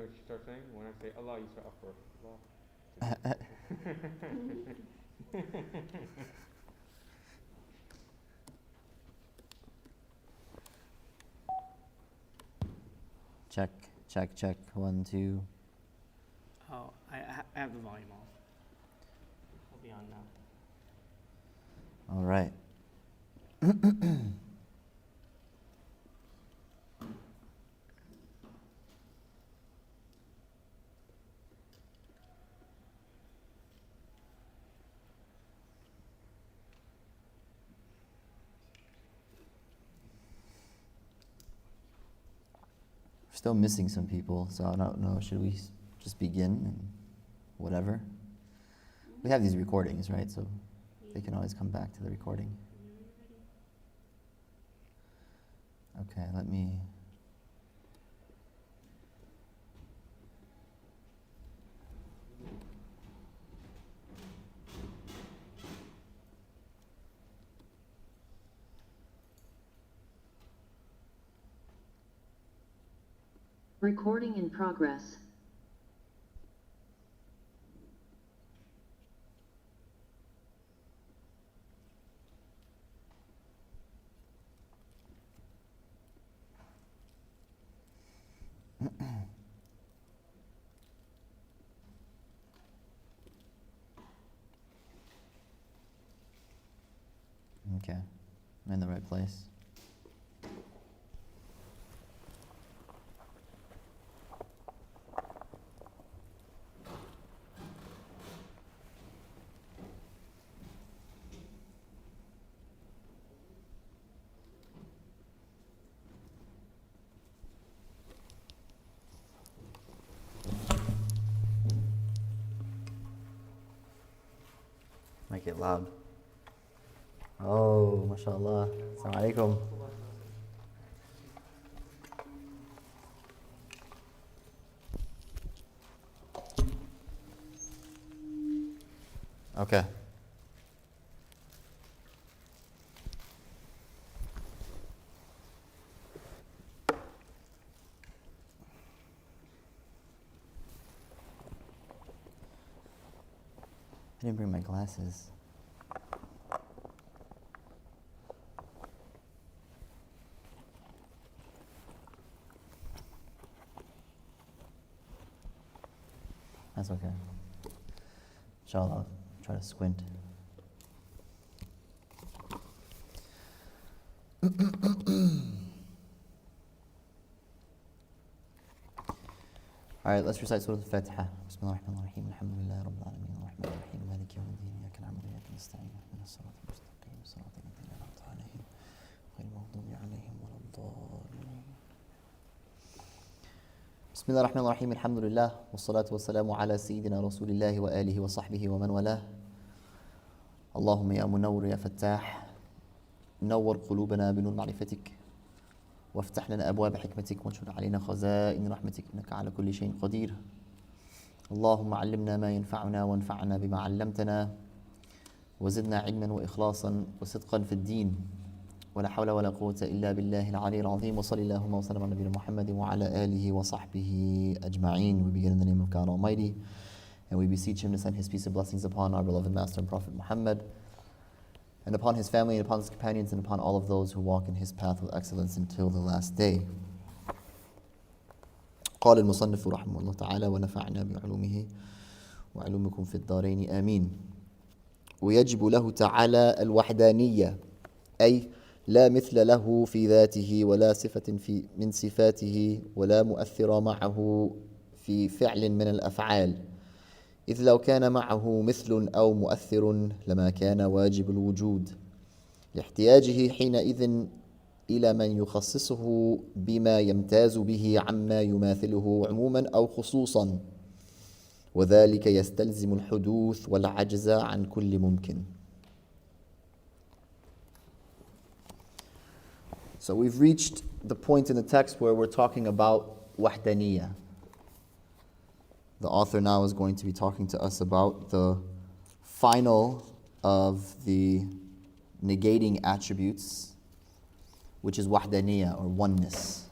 know what you start saying? When I say Allah, you start Akbar. Check, check, check. 1, 2. Oh, I have the volume off. We'll be on now. All right. Still missing some people, so I don't know. Should we just begin and whatever? We have these recordings, right? So they can always come back to the recording. Okay, let me. Recording in progress. Okay, I'm in the right place. Make it loud. Oh, mashallah. Assalamu alaikum. Okay. I didn't bring my glasses. That's okay. Inshallah, I'll try to squint. Alright, let's recite Surah Al-Fatiha. Bismillah ar-Rahman ar-Rahim. Alhamdulillah Rabbil Alameen. Ar-Rahman ar-Rahim. Maliki yawmiddin. Iyyaka na'budu wa iyyaka nasta'in. Ihdinas siratal mustaqim. Siratal ladzina an'amta 'alayhim. Ghayril maghdubi 'alayhim waladdallin. بسم الله الرحمن الرحيم الحمد لله والصلاة والسلام على سيدنا رسول الله وآله وصحبه ومن والاه اللهم يا منور يا فتاح نور قلوبنا بنور معرفتك وافتح لنا أبواب حكمتك وانشر علينا خزائن رحمتك إنك على كل شيء قدير اللهم علمنا ما ينفعنا وانفعنا بما علمتنا وزدنا علما وإخلاصا وصدقا في الدين ولا حول ولا قوة إلا بالله العلي العظيم وصلى اللهم وسلم على نبينا محمد وعلى آله وصحبه أجمعين. We begin in the name of God Almighty and we beseech Him to send His peace and blessings upon our beloved Master and Prophet Muhammad and upon his family and upon his companions and upon all of those who walk in his path with excellence until the last day. قال المصنف رحمه الله تعالى ونفعنا بعلومه وعلومكم في الدارين آمين. ويجب له تعالى الوحدانية أي لا مثل له في ذاته ولا صفة من صفاته ولا مؤثر معه في فعل من الأفعال إذ لو كان معه مثل أو مؤثر لما كان واجب الوجود لاحتياجه حينئذ إلى من يخصصه بما يمتاز به عما يماثله عموما أو خصوصا وذلك يستلزم الحدوث والعجز عن كل ممكن. So we've reached the point in the text where we're talking about Wahhdaniyah. The author now is going to be talking to us about the final of the negating attributes, which is Wahhdaniyah or oneness.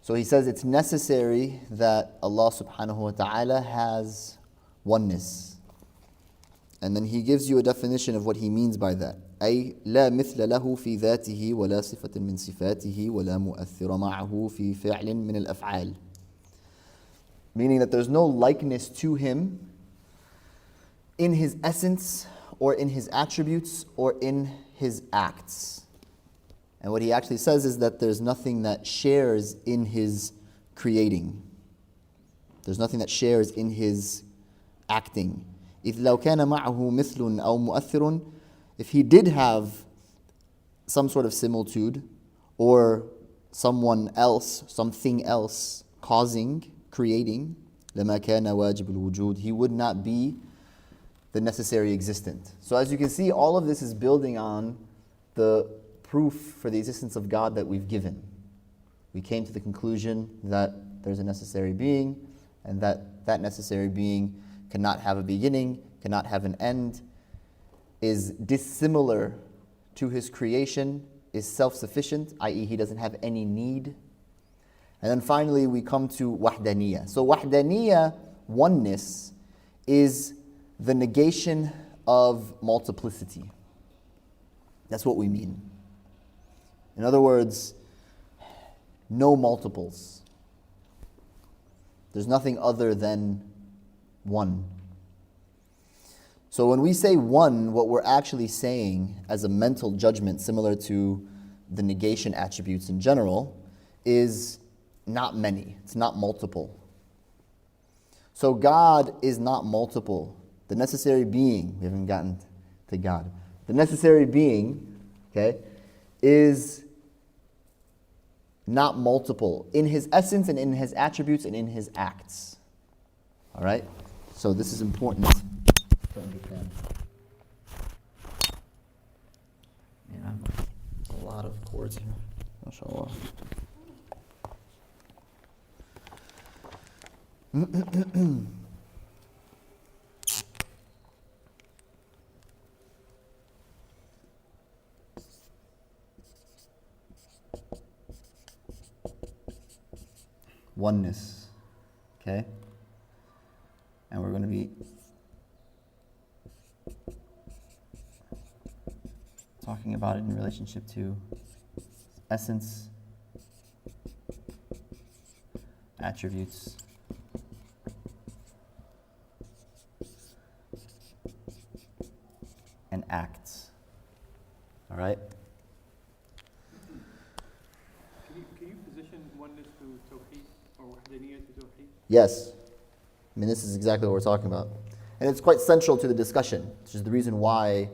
So he says it's necessary that Allah subhanahu wa ta'ala has oneness. And then he gives you a definition of what he means by that. أي لا مثل له في ذاته ولا صفة من صفاته ولا مؤثر معه في فعل من الأفعال. Meaning that there's no likeness to him in his essence or in his attributes or in his acts. And what he actually says is that there's nothing that shares in his creating. There's nothing that shares in his acting. إذ لو كان معه مثل أو مؤثر, if he did have some sort of similitude or someone else, something else causing, creating, لما كان واجب الوجود, he would not be the necessary existent. So as you can see, all of this is building on the proof for the existence of God that we've given. We came to the conclusion that there's a necessary being, and that necessary being cannot have a beginning, cannot have an end, is dissimilar to his creation, is self-sufficient, i.e. he doesn't have any need. And then finally we come to Wahhdaniyah. So Wahhdaniyah, oneness, is the negation of multiplicity. That's what we mean. In other words, no multiples. There's nothing other than one. So when we say one, what we're actually saying as a mental judgment, similar to the negation attributes in general, is not many. It's not multiple. So God is not multiple. The necessary being, we haven't gotten to God. The necessary being, okay, is not multiple in his essence and in his attributes and in his acts. All right? So this is important to understand. Yeah, a lot of chords here. MashaAllah. Oneness. Okay? And we're going to be talking about it in relationship to essence, attributes, and acts. All right? Can you position oneness to Tawheed or Wahhdaniyah to Tawheed? Yes. I mean, this is exactly what we're talking about. And it's quite central to the discussion, which is the reason why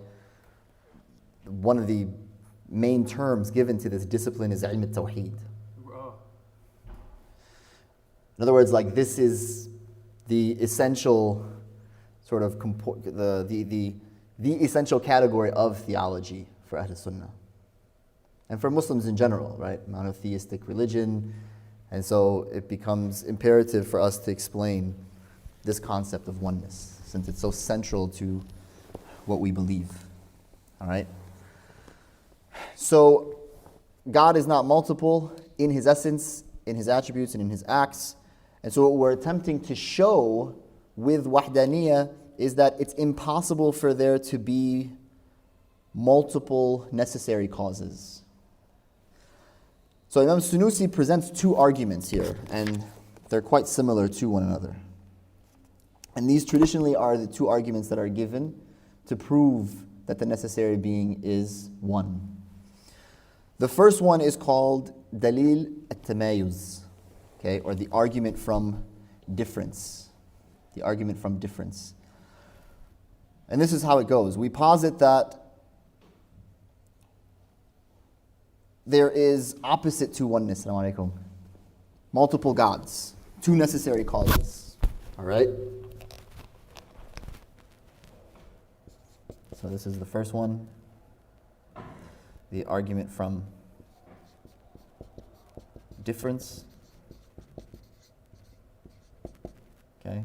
one of the main terms given to this discipline is ilm al-Tawheed. In other words, like, this is the essential sort of the essential category of theology for Ahl Sunnah. And for Muslims in general, right? Monotheistic religion. And so it becomes imperative for us to explain this concept of oneness, since it's so central to what we believe. All right? So God is not multiple in his essence, in his attributes, and in his acts. And so what we're attempting to show with Wahhdaniyah is that it's impossible for there to be multiple necessary causes. So Imam al-Sanūsī presents two arguments here, and they're quite similar to one another. And these traditionally are the two arguments that are given to prove that the necessary being is one. The first one is called Dalil at-Tamayuz, okay, or the argument from difference. The argument from difference. And this is how it goes. We posit that there is opposite to oneness, Assalamu alaikum, multiple gods, two necessary causes. All right? So this is the first one, the argument from difference. Okay.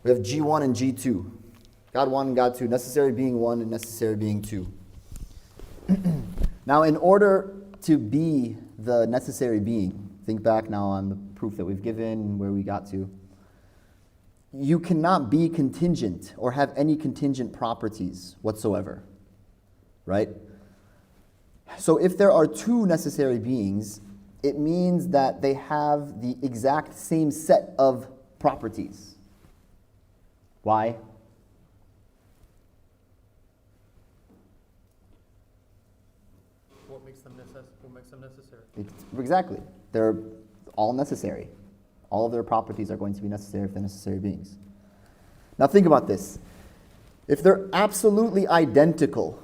We have G1 and G2. God 1 and God 2. Necessary being 1 and necessary being 2. Now, in order to be the necessary being, think back now on the proof that we've given, where we got to. You cannot be contingent or have any contingent properties whatsoever, right? So if there are two necessary beings, it means that they have the exact same set of properties. Why? What makes them necessary? Exactly. They're all necessary. All of their properties are going to be necessary if they're necessary beings. Now think about this. If they're absolutely identical,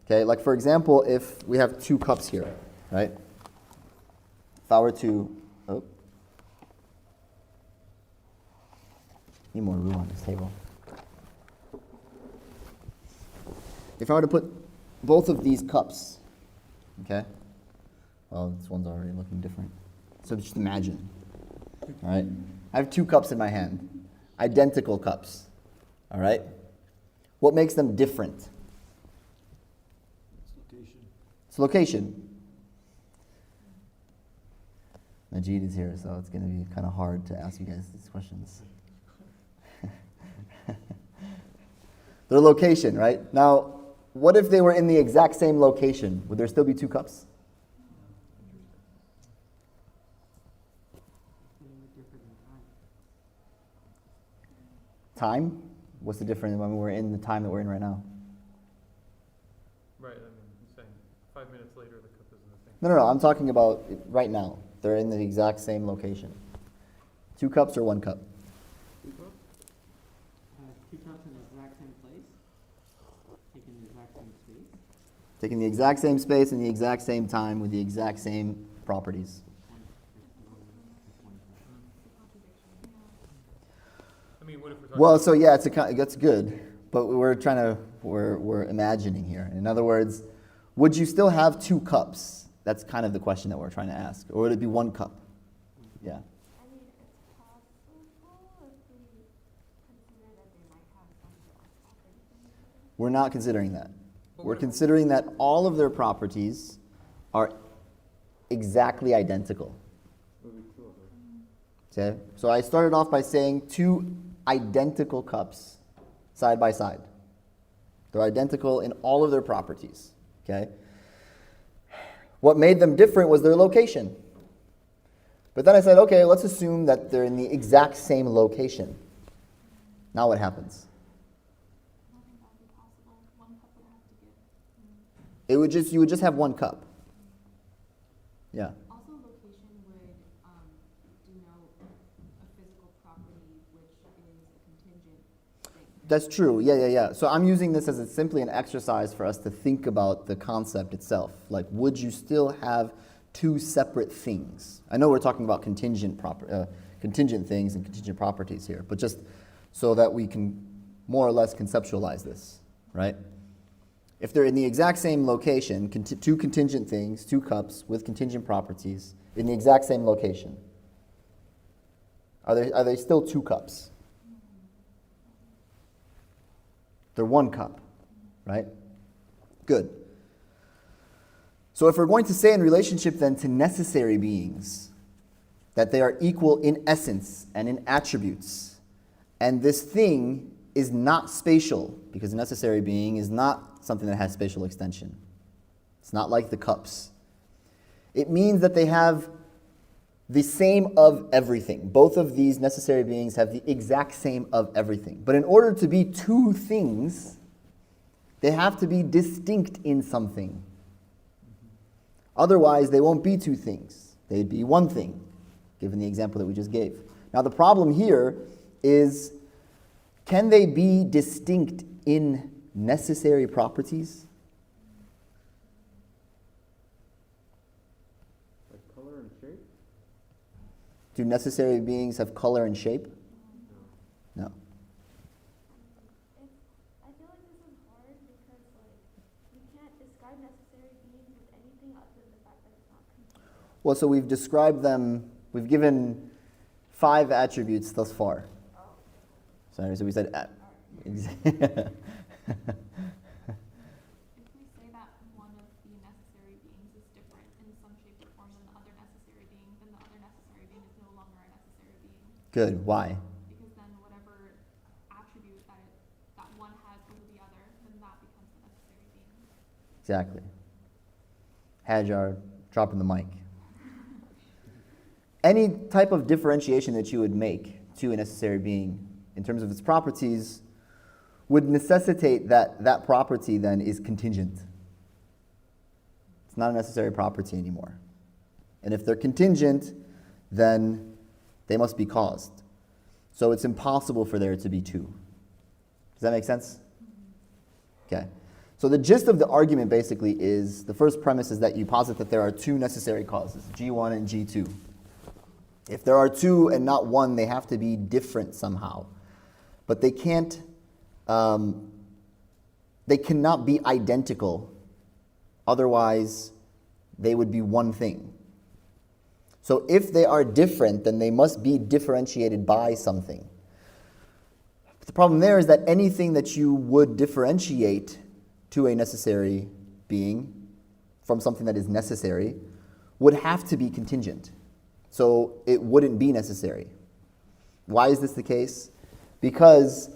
okay, like for example, if we have two cups here, right? If I were to, need more room on this table. If I were to put both of these cups, okay, well, this one's already looking different. So just imagine, all right? I have two cups in my hand, identical cups, all right? What makes them different? It's location. Majid is here, so it's going to be kind of hard to ask you guys these questions. Their location, right? Now, what if they were in the exact same location? Would there still be two cups? Time? What's the difference when we're in the time that we're in right now? Right, I mean, I'm saying 5 minutes later the cup isn't the same. No, I'm talking about right now. They're in the exact same location. Two cups or one cup? Two cups? Two cups in the exact same place? Taking the exact same space? Taking the exact same space and the exact same time with the exact same properties. I mean, what if we're talking Well, so yeah, that's good, but we're imagining here. In other words, would you still have two cups? That's kind of the question that we're trying to ask. Or would it be one cup? Yeah. I mean, it's possible if we consider that they might have some properties. We're not considering that. We're considering that all of their properties are exactly identical. Okay? So I started off by saying two identical cups side by side. They're identical in all of their properties. Okay? What made them different was their location. But then I said, okay, let's assume that they're in the exact same location. Now what happens? Nothing that would be possible. One cup would have to give. You would just have one cup. Yeah. Also, location would denote a physical property, which is a contingent thing. That's true. Yeah. So I'm using this as simply an exercise for us to think about the concept itself. Like, would you still have two separate things? I know we're talking about contingent things and contingent properties here, but just so that we can more or less conceptualize this, right? If they're in the exact same location, two contingent things, two cups with contingent properties in the exact same location, are they still two cups? They're one cup, right? Good. So if we're going to say in relationship then to necessary beings that they are equal in essence and in attributes, and this thing is not spatial, because a necessary being is not something that has spatial extension. It's not like the cups. It means that they have the same of everything. Both of these necessary beings have the exact same of everything. But in order to be two things, they have to be distinct in something. Otherwise, they won't be two things. They'd be one thing, given the example that we just gave. Now, the problem here is, can they be distinct in necessary properties? like color and shape? Do necessary beings have color and shape? No. I feel like this is hard because, we can't describe necessary beings with anything other than the fact that it's not continuous. Well, so we've described them, we've given 5 attributes thus far. Sorry, so we said... If we say that one of the necessary Good. Why? Because then whatever attribute that one has over the other, then that becomes the necessary being. Exactly. Hajar, dropping the mic. Any type of differentiation that you would make to a necessary being in terms of its properties would necessitate that that property then is contingent. It's not a necessary property anymore. And if they're contingent, then they must be caused. So it's impossible for there to be two. Does that make sense? Okay. So the gist of the argument basically is, the first premise is that you posit that there are two necessary causes, G1 and G2. If there are two and not one, they have to be different somehow. But they cannot be identical, otherwise they would be one thing. So if they are different, then they must be differentiated by something. But the problem there is that anything that you would differentiate to a necessary being from something that is necessary would have to be contingent. So it wouldn't be necessary. Why is this the case? Because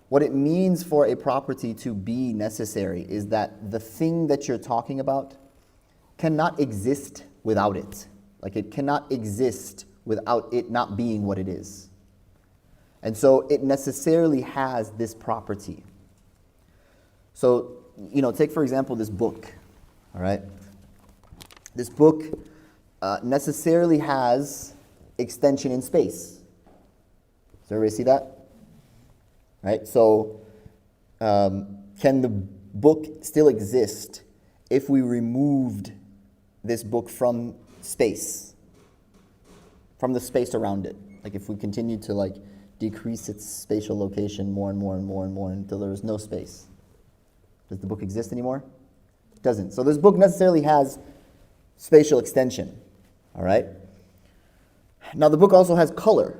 what it means for a property to be necessary is that the thing that you're talking about cannot exist without it. Like, it cannot exist without it not being what it is. And so it necessarily has this property. So, take for example this book, all right? This book necessarily has extension in space. Does everybody see that? Right? So, can the book still exist if we removed this book from space, from the space around it? Like, if we continued to decrease its spatial location more and more and more and more until there was no space, does the book exist anymore? It doesn't. So this book necessarily has spatial extension. All right? Now the book also has color.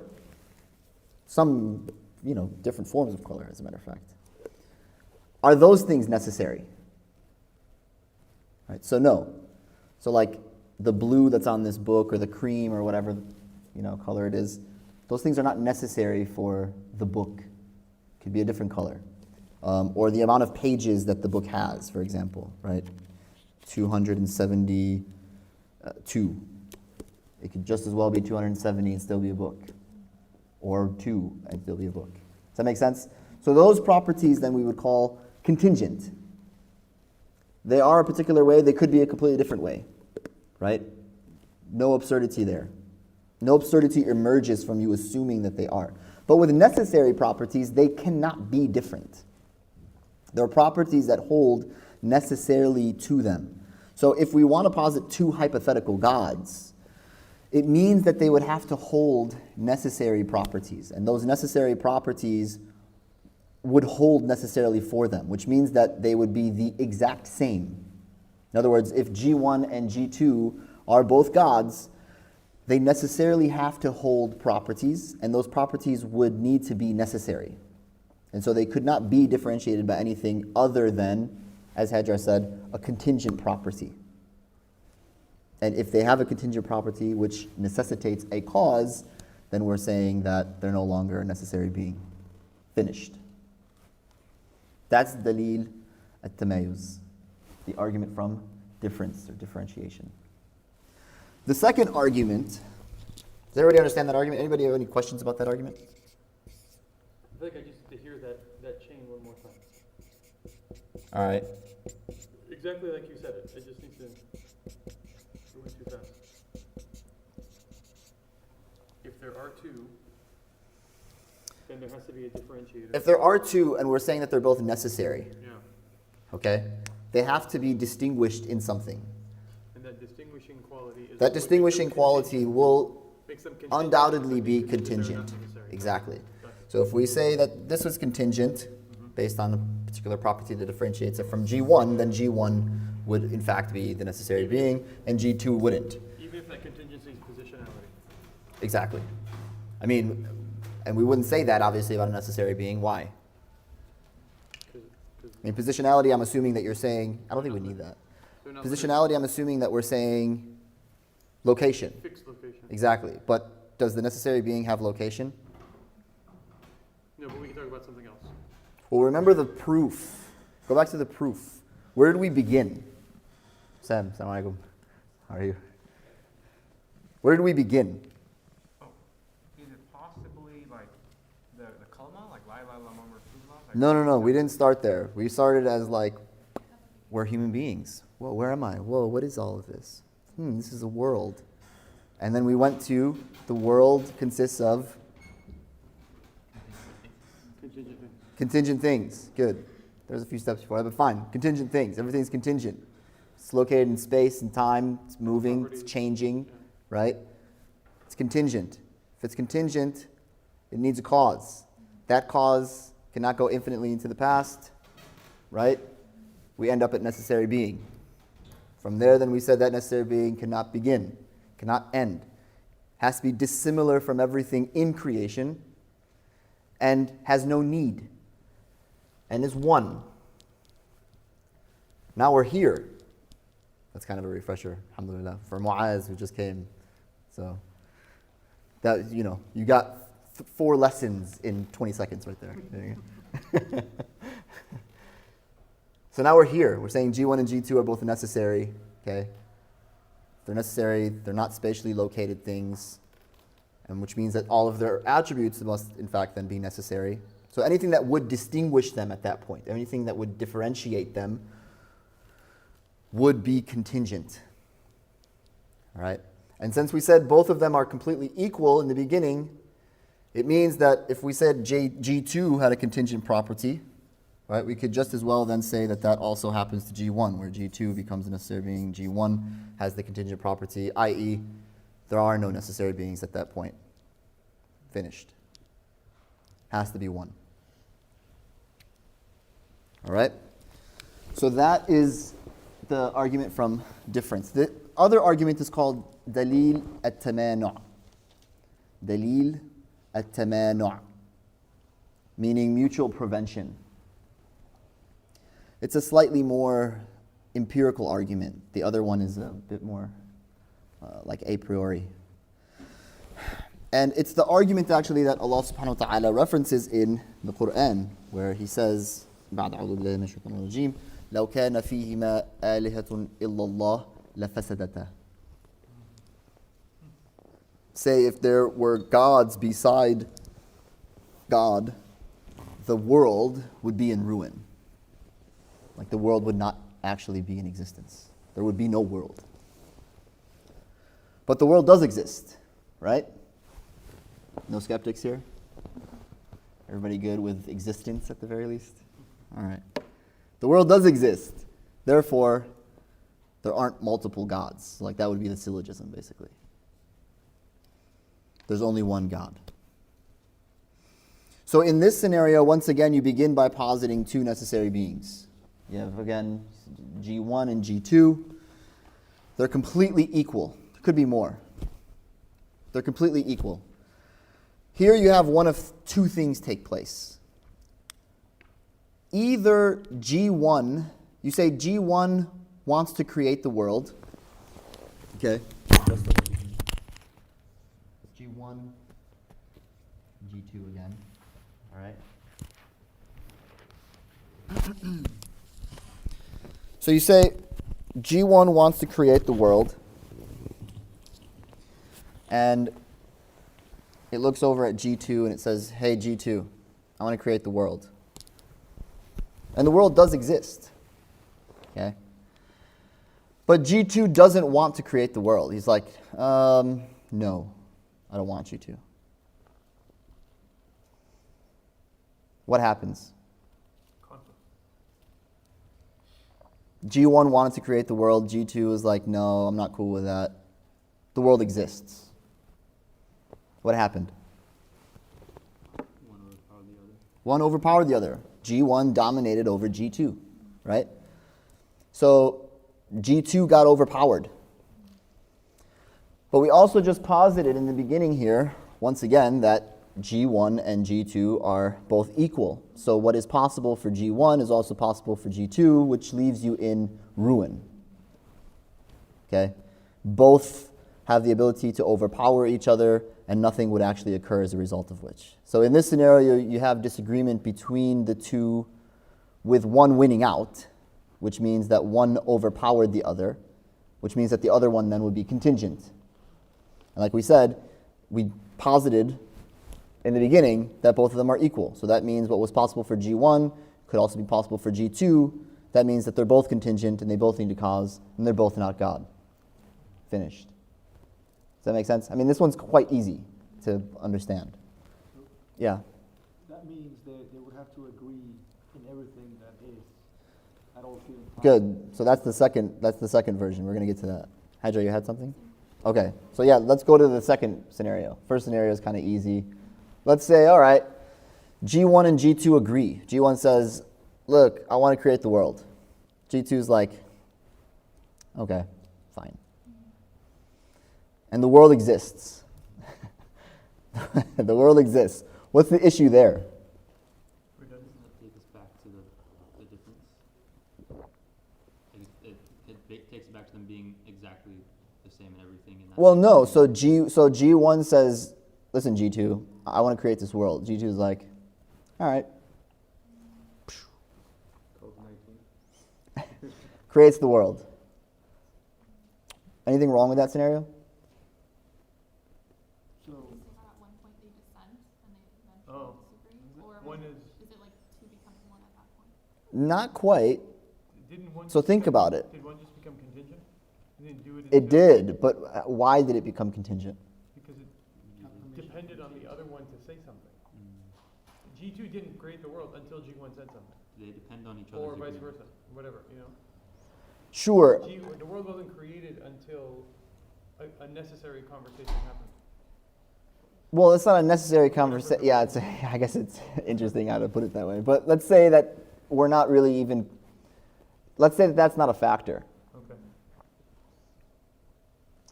Some, different forms of color, as a matter of fact. Are those things necessary? Right? So no. So the blue that's on this book, or the cream, or whatever color it is, those things are not necessary for the book. It could be a different color. Or the amount of pages that the book has, for example, right? 272. It could just as well be 270 and still be a book. Or 2 and still be a book. Does that make sense? So those properties then we would call contingent. They are a particular way, they could be a completely different way. Right? No absurdity there. No absurdity emerges from you assuming that they are. But with necessary properties, they cannot be different. There are properties that hold necessarily to them. So if we want to posit two hypothetical gods, it means that they would have to hold necessary properties. And those necessary properties would hold necessarily for them, which means that they would be the exact same. In other words, if G1 and G2 are both gods, they necessarily have to hold properties, and those properties would need to be necessary. And so they could not be differentiated by anything other than, as Hajar said, a contingent property. And if they have a contingent property which necessitates a cause, then we're saying that they're no longer a necessary being. Finished. That's dalil at-tamayuz, the argument from difference or differentiation. The second argument, does everybody understand that argument? Anybody have any questions about that argument? I feel like I just need to hear that chain one more time. All right. Exactly like you said it. I just need to. It went too fast. If there are two, then there has to be a differentiator. If there are two and we're saying that they're both necessary, Yeah. okay, they have to be distinguished in something. And that distinguishing quality is. That distinguishing quality will makes them contingent. undoubtedly be Because they're not contingent. necessary. Exactly. Gotcha. So if we say that this was contingent based on a particular property that differentiates it from G1, then G1 would in fact be the necessary being, and G2 wouldn't. Even if that contingency is positionality. Exactly. I mean, and we wouldn't say that obviously about a necessary being. Why? I mean, positionality, I'm assuming that you're saying, I don't think we need that. Positionality, I'm assuming that we're saying location. Fixed location. Exactly. But does the necessary being have location? about something else? Well, remember the proof. Go back to the proof. Where did we begin? Sam, assalamu alaikum. How are you? Where did we begin? Oh, is it possibly like the kalma, like la ilaha illallah Muhammad Rasulullah? No. We didn't start there. We started as like, we're human beings. Whoa, where am I? Whoa, what is all of this? This is a world. And then we went to the world consists of contingent things. Good. There's a few steps before that, but fine. Contingent things. Everything's contingent. It's located in space and time. It's moving. It's changing. Right? It's contingent. If it's contingent, it needs a cause. That cause cannot go infinitely into the past. Right? We end up at necessary being. From there, then we said that necessary being cannot begin, cannot end. Has to be dissimilar from everything in creation and has no need and is one. Now we're here. That's kind of a refresher, alhamdulillah, for Mu'az who just came. So that, you got 4 lessons in 20 seconds right there. There you go. So now we're here. We're saying G1 and G2 are both necessary. Okay? They're necessary. They're not spatially located things, and which means that all of their attributes must, in fact, then be necessary. So anything that would distinguish them at that point, anything that would differentiate them, would be contingent. All right? And since we said both of them are completely equal in the beginning, it means that if we said G2 had a contingent property, right, we could just as well then say that that also happens to G1, where G2 becomes a necessary being, G1 has the contingent property, i.e., there are no necessary beings at that point. Finished. Has to be one. All right? So that is the argument from difference. The other argument is called Dalil at-Tamanu'. Dalil at-Tamanu', meaning mutual prevention. It's a slightly more empirical argument. The other one is a bit more like a priori. And it's the argument actually that Allah subhanahu wa ta'ala references in the Quran, where He says, بعد أعوذ بالله من الشيطان الرجيم لو كان فيهما آلهة إلا الله لفسدتا. Say if there were gods beside God, the world would be in ruin. Like the world would not actually be in existence. There would be no world. But the world does exist, right? No skeptics here? Everybody good with existence at the very least? All right. The world does exist. Therefore, there aren't multiple gods. Like that would be the syllogism, basically. There's only one God. So in this scenario, once again, you begin by positing 2 necessary beings. You have, again, G1 and G2. They're completely equal. There could be more. They're completely equal. Here you have one of 2 things take place. Either G1, you say G1 wants to create the world. Okay. G1, G2 again. All right. So you say G1 wants to create the world, and it looks over at G2 and it says, hey G2, I want to create the world. And the world does exist. Okay? But G2 doesn't want to create the world. He's like, no, I don't want you to. What happens? G1 wanted to create the world. G2 is like, no, I'm not cool with that. The world exists. What happened? One overpowered the other. G1 dominated over G2, right? So G2 got overpowered. But we also just posited in the beginning here, once again, that G1 and G2 are both equal. So what is possible for G1 is also possible for G2, which leaves you in ruin. Okay? Both have the ability to overpower each other, and nothing would actually occur as a result of which. So in this scenario, you have disagreement between the two, with one winning out, which means that one overpowered the other, which means that the other one then would be contingent. And like we said, we posited in the beginning that both of them are equal. So that means what was possible for G1 could also be possible for G2. That means that they're both contingent and they both need a cause and they're both not God. Finished. Does that make sense? I mean, this one's quite easy to understand. Yeah? That means they would have to agree in everything that is at all given time. Good. So that's the second version. We're going to get to that. Hajra, you had something? Okay. So yeah, let's go to the second scenario. First scenario is kind of easy. Let's say, all right, G1 and G2 agree. G1 says, look, I want to create the world. G2's like, okay, fine. And the world exists. The world exists. What's the issue there? Doesn't that take us back to the difference? It takes it back to them being exactly the same in everything. And Well, no. So G1 says, listen, G2, I want to create this world. G2's like, all right. COVID-19. Creates the world. Anything wrong with that scenario? So, At one point they dissent and they eventually Oh. disagree? Or One is, is it like two becomes one at that point? Not quite. didn't one So just think become- about it. Did one just become contingent? It didn't do it It until- did, but why did it become contingent? Because it depended on the other one to say something. G2 didn't create the world until G1 said something. They depend on each other. Or vice versa, whatever, you know? Sure. The world wasn't created until a necessary conversation happened. Well, it's not a necessary conversation. Yeah, I guess it's interesting how to put it that way. But let's say that we're not really even, let's say that that's not a factor. Okay.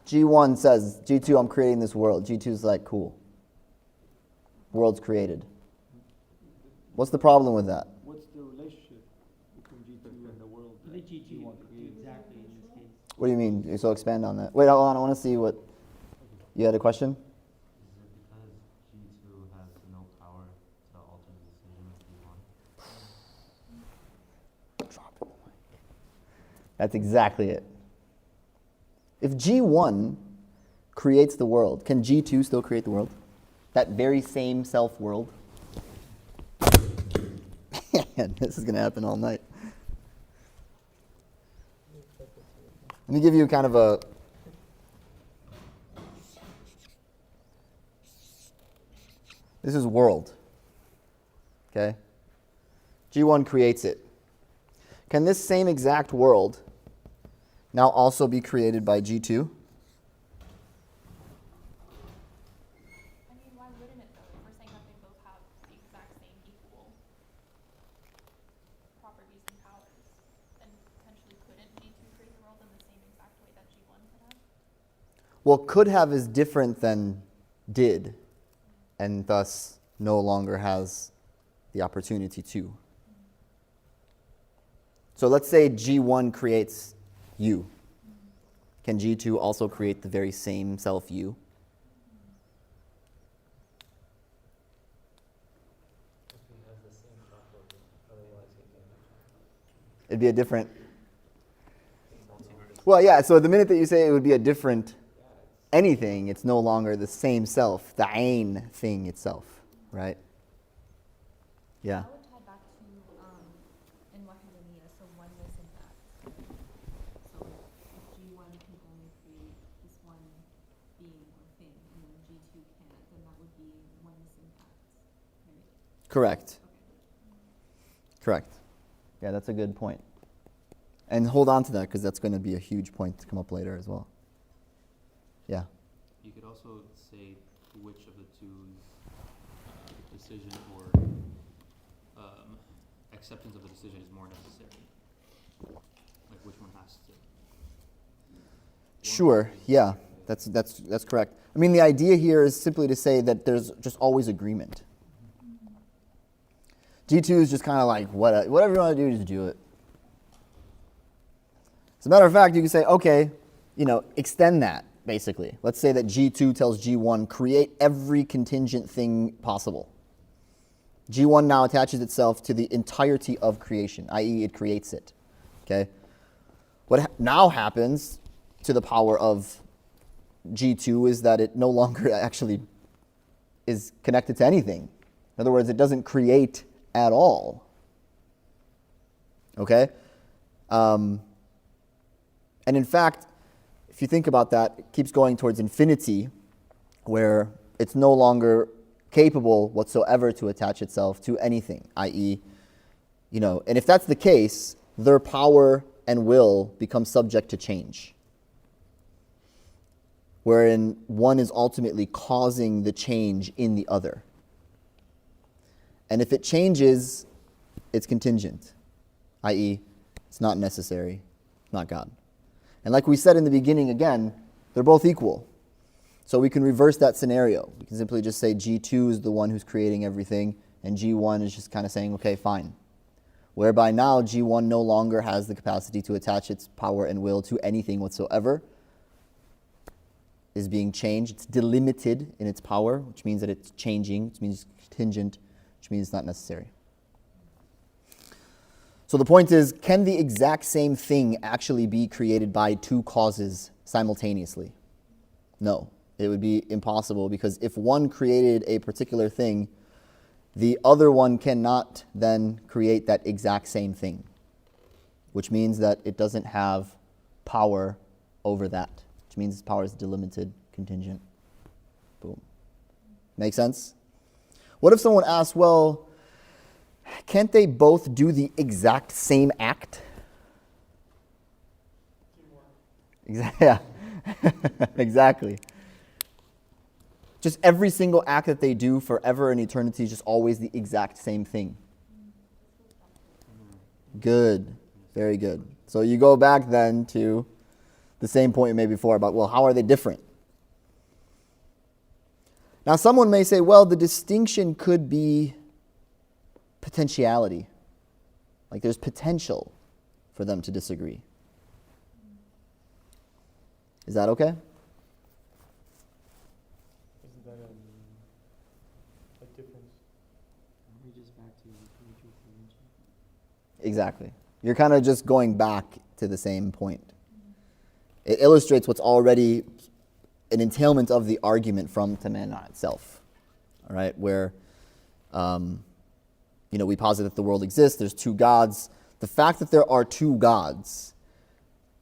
G1 says, G2, I'm creating this world. G2's like, cool. World's created. What's the problem with that? what's the relationship between G2 and the world The that G2 G1 do created? exactly in this case. What do you mean? So expand on that. Wait, hold on. I want to see what, you had a question? Is it because G2 has no power to alter the decision of G1? That's exactly it. If G1 creates the world, can G2 still create the world? That very same self-world? Man, this is going to happen all night. Let me give you kind of a... This is world. Okay? G1 creates it. Can this same exact world now also be created by G2? I mean, why wouldn't it though? If we're saying that they both have the exact same equal properties and powers, then potentially couldn't G2 create the world in the same exact way that G1 could have? Well, could have is different than did, and thus no longer has the opportunity to. So let's say G1 creates you. Can G2 also create the very same self you? It'd be a different... Well, yeah, so the minute that you say it would be a different anything, it's no longer the same self, the ain thing itself, right? Yeah. That would tie back to in Wahhdaniyah, so oneness in that. So if G1 can only create this one being or thing, and then G2 can't, then that would be oneness in that, right? Correct. Correct. Yeah, that's a good point. And hold on to that because that's going to be a huge point to come up later as well. Yeah. You could also say which of the two's decision or acceptance of the decision is more necessary. Like which one has to. Sure. Yeah. That's correct. I mean, the idea here is simply to say that there's just always agreement. G2 is just kind of like, whatever you want to do, just do it. As a matter of fact, you can say, okay, extend that. basically. Let's say that G2 tells G1, create every contingent thing possible. G1 now attaches itself to the entirety of creation, i.e. it creates it. Okay? What now happens to the power of G2 is that it no longer actually is connected to anything. In other words, it doesn't create at all. Okay? And in fact, if you think about that, it keeps going towards infinity, where it's no longer capable whatsoever to attach itself to anything, i.e., and if that's the case, their power and will become subject to change, wherein one is ultimately causing the change in the other. And if it changes, it's contingent, i.e., it's not necessary, not God. And like we said in the beginning again, they're both equal. So we can reverse that scenario. We can simply just say G2 is the one who's creating everything, and G1 is just kind of saying, okay, fine. Whereby now G1 no longer has the capacity to attach its power and will to anything whatsoever. Is being changed. It's delimited in its power, which means that it's changing, which means it's contingent, which means it's not necessary. So the point is, can the exact same thing actually be created by two causes simultaneously? No, it would be impossible, because if one created a particular thing, the other one cannot then create that exact same thing, which means that it doesn't have power over that, which means its power is delimited, contingent. Boom. Make sense? What if someone asks, well, can't they both do the exact same act? Yeah, exactly. Just every single act that they do forever and eternity is just always the exact same thing. Good. Very good. So you go back then to the same point you made before about, well, how are they different? Now someone may say, well, the distinction could be potentiality. Like there's potential for them to disagree. Is that okay? Isn't that a difference? We're just back to mutual convention. Exactly. You're kind of just going back to the same point. It illustrates what's already an entailment of the argument from Tamana itself. All right, where we posit that the world exists, there's two gods. The fact that there are two gods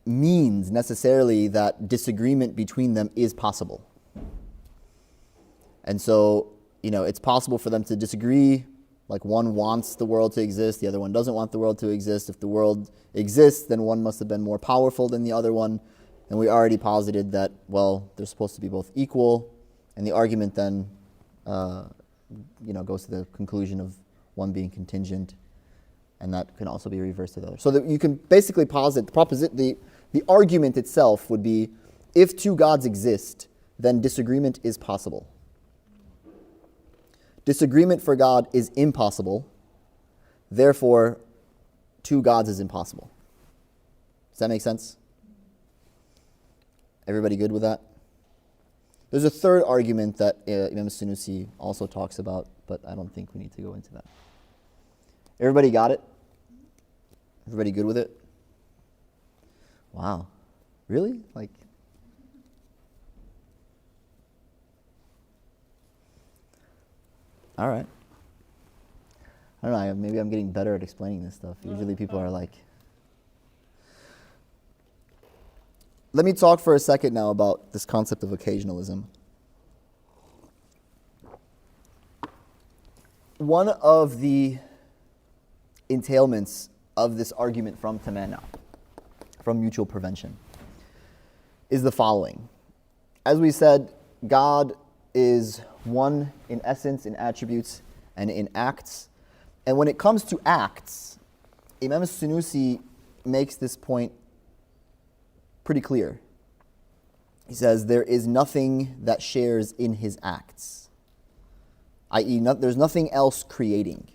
means necessarily that disagreement between them is possible. And so, it's possible for them to disagree, like one wants the world to exist, the other one doesn't want the world to exist. If the world exists, then one must have been more powerful than the other one. And we already posited that, well, they're supposed to be both equal, and the argument then, goes to the conclusion of one being contingent, and that can also be reversed to the other. So that you can basically posit the argument itself would be, if two gods exist, then disagreement is possible. Disagreement for God is impossible, therefore, two gods is impossible. Does that make sense? Everybody good with that? There's a third argument that Imam al-Sanūsī also talks about, but I don't think we need to go into that. Everybody got it? Everybody good with it? Wow. Really? All right. I don't know, maybe I'm getting better at explaining this stuff. Usually people are like... Let me talk for a second now about this concept of occasionalism. One of the entailments of this argument from Tamana, from mutual prevention, is the following. As we said, God is one in essence, in attributes, and in acts. And when it comes to acts, Imam al-Sanūsī makes this point pretty clear. He says, there is nothing that shares in his acts, i.e. there's nothing else creating.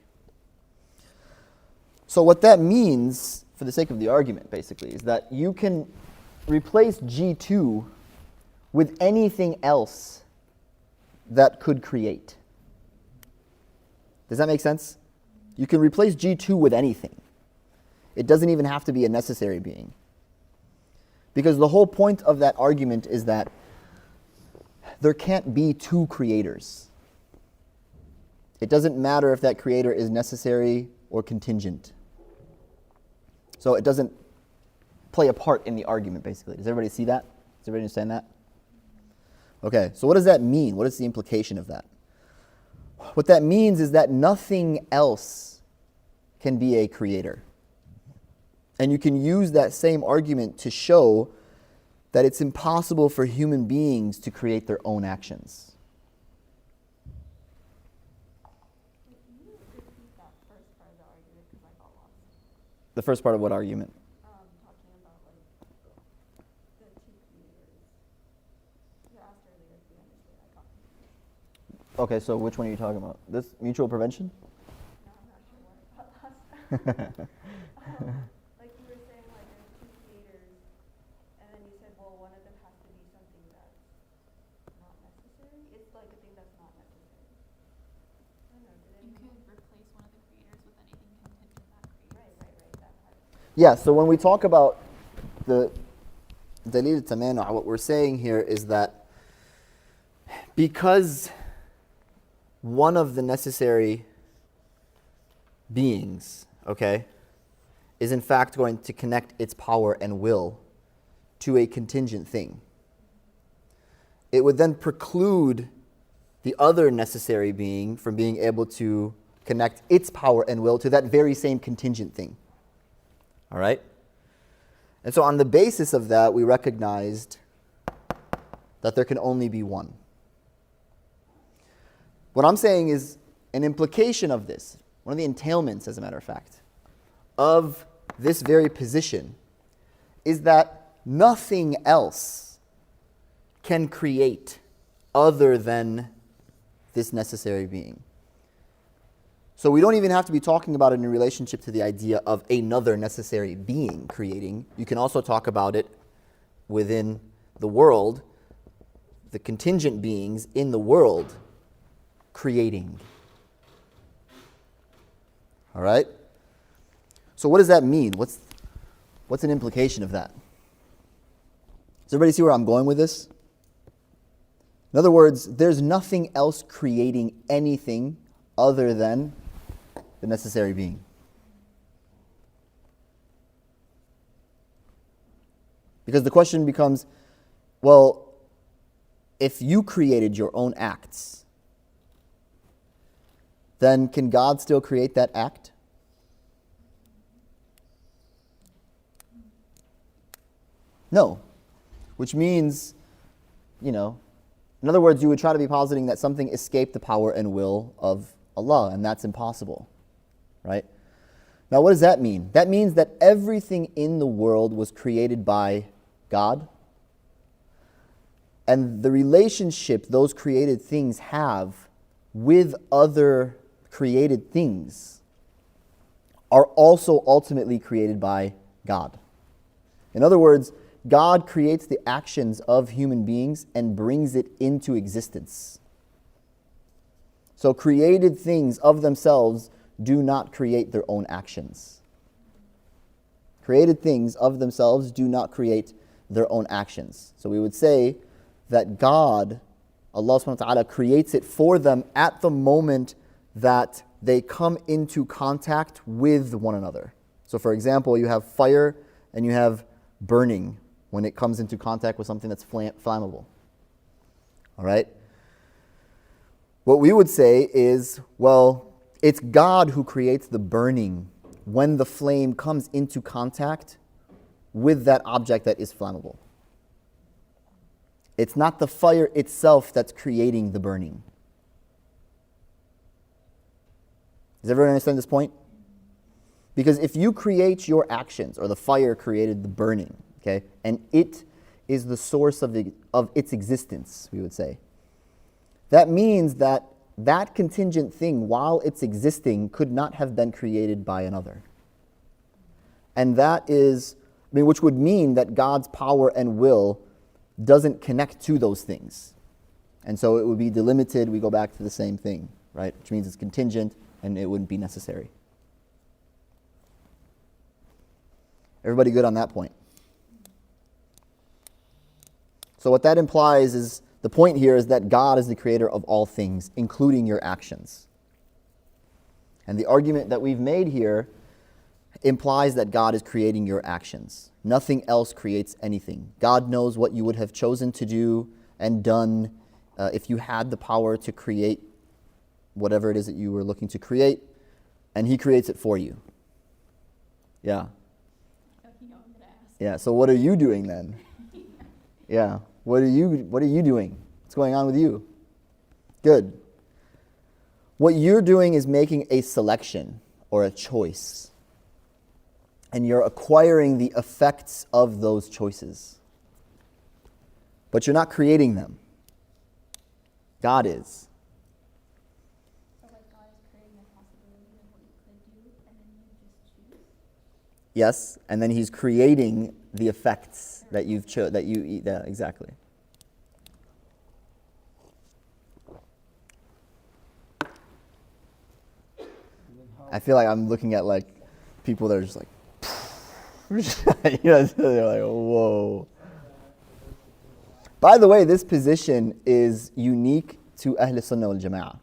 So what that means, for the sake of the argument basically, is that you can replace G2 with anything else that could create. Does that make sense? You can replace G2 with anything. It doesn't even have to be a necessary being. Because the whole point of that argument is that there can't be two creators. It doesn't matter if that creator is necessary or contingent. So it doesn't play a part in the argument, basically. Does everybody see that? Does everybody understand that? Okay, so what does that mean? What is the implication of that? What that means is that nothing else can be a creator. And you can use that same argument to show that it's impossible for human beings to create their own actions. Can you repeat that first part of the argument because I got lost? The first part of what argument? Talking about like the two creators. You asked earlier if we understood. I got confused. Okay, so which one are you talking about? This mutual prevention? No, I'm not sure what I got lost. Like you were saying, like there's two creators, and then you said, well, one of them has to be something that's not necessary. It's like a thing that's not necessary. I don't know. Did You anyone? could replace one of the creators with anything contingent that creates. Right. That part. Yeah, so when we talk about the dalil tamanu', what we're saying here is that because one of the necessary beings, okay, is in fact going to connect its power and will to a contingent thing, it would then preclude the other necessary being from being able to connect its power and will to that very same contingent thing. All right? And so on the basis of that, we recognized that there can only be one. What I'm saying is an implication of this, one of the entailments, as a matter of fact, of this very position is that nothing else can create other than this necessary being. So we don't even have to be talking about it in relationship to the idea of another necessary being creating. You can also talk about it within the world, the contingent beings in the world creating. All right? So what does that mean? What's an implication of that? Does everybody see where I'm going with this? In other words, there's nothing else creating anything other than the necessary being. Because the question becomes, well, if you created your own acts, then can God still create that act? No. Which means, in other words, you would try to be positing that something escaped the power and will of Allah, and that's impossible. Right? Now, what does that mean? That means that everything in the world was created by God, and the relationship those created things have with other created things are also ultimately created by God. In other words, God creates the actions of human beings and brings it into existence. So created things of themselves do not create their own actions. Created things of themselves do not create their own actions. So we would say that God, Allah subhanahu wa ta'ala, creates it for them at the moment that they come into contact with one another. So for example, you have fire and you have burning when it comes into contact with something that's flammable. All right? What we would say is, well, it's God who creates the burning when the flame comes into contact with that object that is flammable. It's not the fire itself that's creating the burning. Does everyone understand this point? Because if you create your actions, or the fire created the burning, okay, and it is the source of its existence, we would say, that means that that contingent thing, while it's existing, could not have been created by another. And that is, which would mean that God's power and will doesn't connect to those things. And so it would be delimited, we go back to the same thing, right? Which means it's contingent and it wouldn't be necessary. Everybody good on that point? So what that implies is, the point here is that God is the creator of all things, including your actions. And the argument that we've made here implies that God is creating your actions. Nothing else creates anything. God knows what you would have chosen to do and done if you had the power to create whatever it is that you were looking to create, and He creates it for you. Yeah. Yeah, so what are you doing then? Yeah. What are you doing? What's going on with you? Good. What you're doing is making a selection or a choice. And you're acquiring the effects of those choices. But you're not creating them. God is. So like God is creating a possibility of what you could do, and then you just choose? Yes, and then He's creating the effects that you eat. Yeah, exactly. I feel like I'm looking at like people that are just like, they're like, whoa. By the way, this position is unique to Ahl Sunnah wal Jama'ah.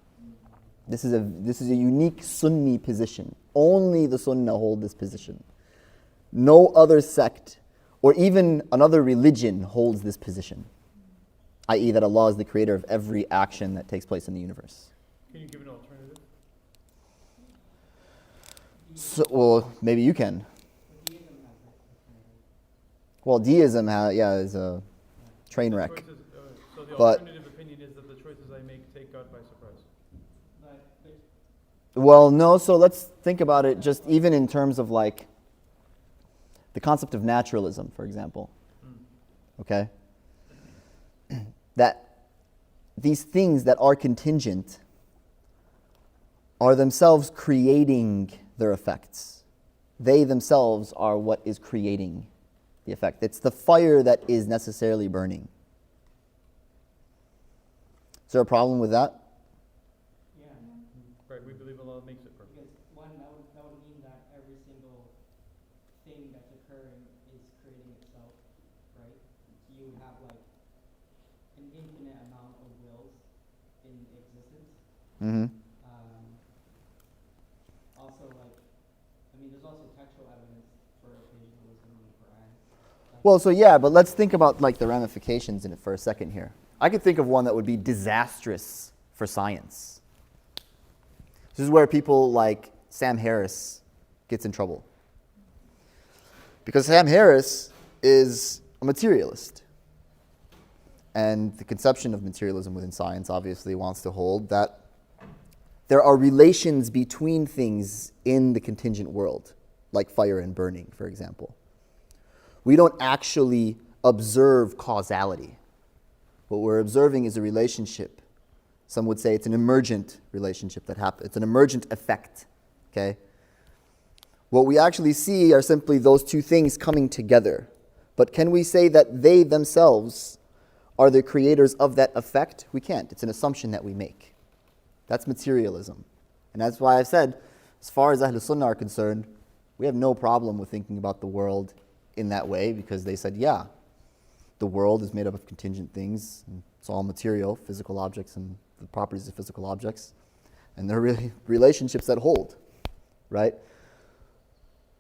This is a unique Sunni position. Only the Sunnah hold this position. No other sect or even another religion holds this position, i.e. that Allah is the creator of every action that takes place in the universe. Can you give an alternative? So, well, maybe you can. Well, deism is a train wreck. So the But- alternative opinion is that the choices I make take God by surprise. Well, no, so let's think about it just even in terms of like the concept of naturalism, for example. Okay? That these things that are contingent are themselves creating their effects. They themselves are what is creating the effect. It's the fire that is necessarily burning. Is there a problem with that? Yeah, Right, we believe Allah makes it perfect. because one, that would mean that every single thing that's occurring is creating itself, right? You would have like an infinite amount of wills in existence. Mm-hmm. Also, like, I mean, there's also textual evidence for occasionalism in the Quran. Well, so yeah, but let's think about like the ramifications in it for a second here. I could think of one that would be disastrous for science. This is where people like Sam Harris gets in trouble. Because Sam Harris is a materialist. And the conception of materialism within science obviously wants to hold that there are relations between things in the contingent world, like fire and burning, for example. We don't actually observe causality. What we're observing is a relationship. Some would say it's an emergent relationship that happens. It's an emergent effect, okay? What we actually see are simply those two things coming together. But can we say that they themselves are the creators of that effect? We can't. It's an assumption that we make. That's materialism. And that's why I said, as far as Ahl Sunnah are concerned, we have no problem with thinking about the world in that way, because they said, yeah, the world is made up of contingent things. And it's all material, physical objects and the properties of physical objects. And they're really relationships that hold, right?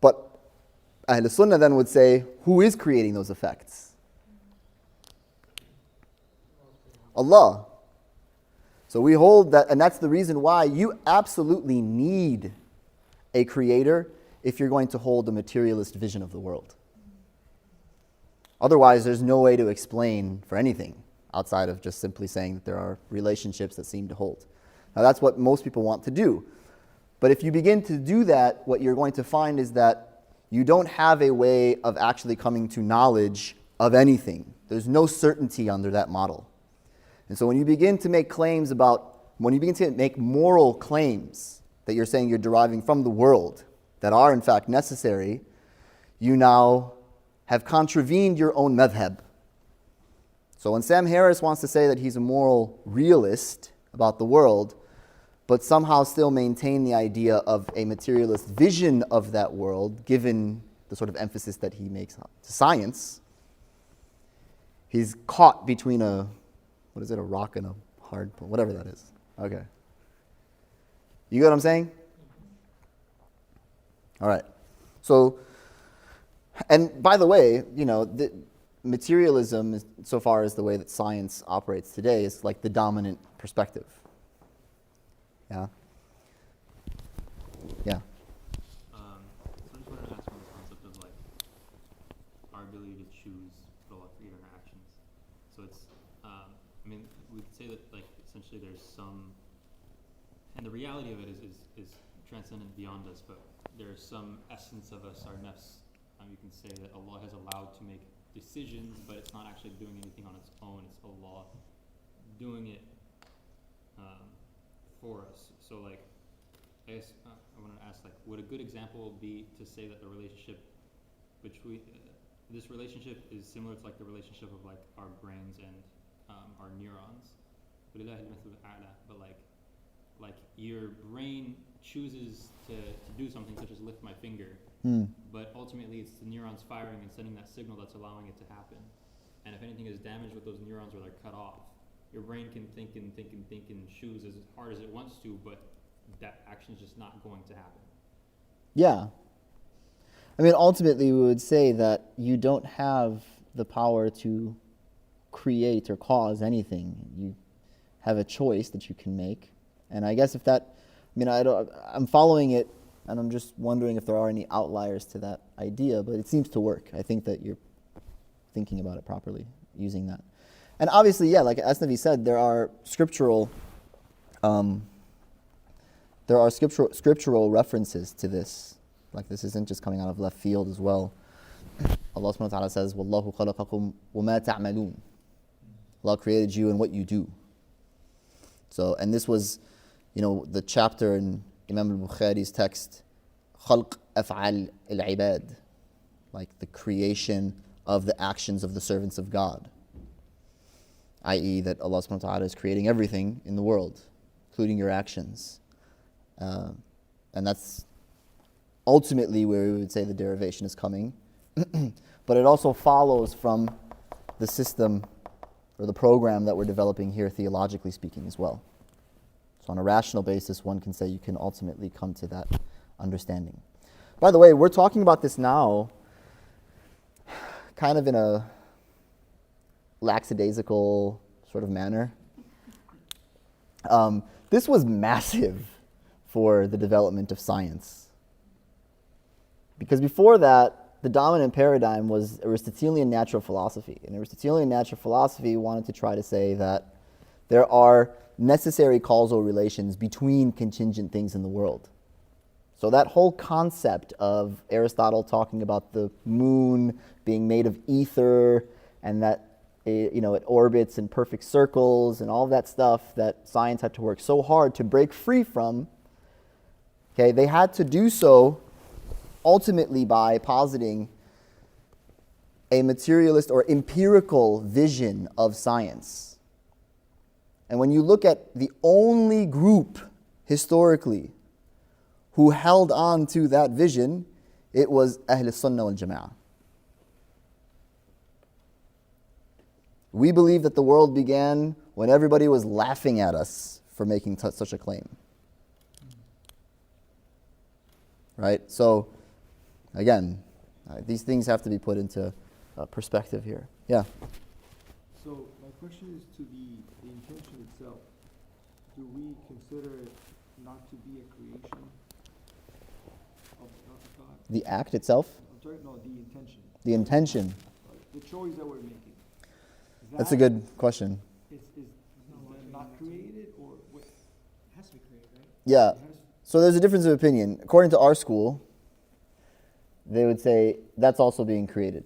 But Ahl Sunnah then would say, who is creating those effects? Allah. So we hold that, and that's the reason why you absolutely need a creator if you're going to hold a materialist vision of the world. Otherwise, there's no way to explain for anything outside of just simply saying that there are relationships that seem to hold. Now, that's what most people want to do. But if you begin to do that, what you're going to find is that you don't have a way of actually coming to knowledge of anything. There's no certainty under that model. And so when you begin to make claims when you begin to make moral claims that you're saying you're deriving from the world that are in fact necessary, you now have contravened your own madhab. So when Sam Harris wants to say that he's a moral realist about the world, but somehow still maintain the idea of a materialist vision of that world, given the sort of emphasis that he makes on science, he's caught between a rock and a hard, whatever that is. Okay. You get what I'm saying? All right. So, and by the way, the materialism, so far as the way that science operates today, is like the dominant perspective. Yeah. Yeah. So I just wanted to ask on the concept of like our ability to choose what will create our actions. So it's, we could say that like essentially there's some, and the reality of it is transcendent beyond us, but there's some essence of us, our nafs. You can say that Allah has allowed to make decisions, but it's not actually doing anything on its own. It's Allah doing it for us. So like, I guess I wanted to ask, like, would a good example be to say that the relationship between this relationship is similar to like the relationship of like our brains and our neurons? But like your brain chooses to do something such as lift my finger, but ultimately it's the neurons firing and sending that signal that's allowing it to happen. And if anything is damaged with those neurons or they're cut off, your brain can think and choose as hard as it wants to, but that action is just not going to happen. Yeah. I mean, ultimately, we would say that you don't have the power to create or cause anything. You have a choice that you can make. And I guess if that, I'm following it, and I'm just wondering if there are any outliers to that idea, but it seems to work. I think that you're thinking about it properly, using that. And obviously, yeah, like Asnavi said, there are scriptural references to this. Like, this isn't just coming out of left field as well. Allah subhanahu wa ta'ala says, وَاللَّهُ خَلَقَكُمْ وَمَا تَعْمَلُونَ. Allah created you and what you do. So, and this was, the chapter in Imam al-Bukhari's text, خَلْق أَفْعَالِ الْعِبَادِ, like the creation of the actions of the servants of God, i.e. that Allah subhanahu wa ta'ala is creating everything in the world, including your actions. And that's ultimately where we would say the derivation is coming. But it also follows from the system or the program that we're developing here, theologically speaking, as well. So on a rational basis, one can say you can ultimately come to that understanding. By the way, we're talking about this now kind of in a lackadaisical sort of manner. This was massive for the development of science. Because before that, the dominant paradigm was Aristotelian natural philosophy. And Aristotelian natural philosophy wanted to try to say that there are necessary causal relations between contingent things in the world. So that whole concept of Aristotle talking about the moon being made of ether and that it orbits in perfect circles and all of that stuff that science had to work so hard to break free from, okay, they had to do so ultimately by positing a materialist or empirical vision of science. And when you look at the only group historically who held on to that vision, it was Ahl al-Sunnah wal-Jama'ah. We believe that the world began when everybody was laughing at us for making such a claim. Right? So, again, these things have to be put into perspective here. Yeah? So my question is to the intention itself. Do we consider it not to be a creation of God? The act itself? I'm sorry, no, the intention. The intention. The choice that we're making. That's a good question. Is that not created or what? It has to be created, right? Yeah. So there's a difference of opinion. According to our school, they would say that's also being created.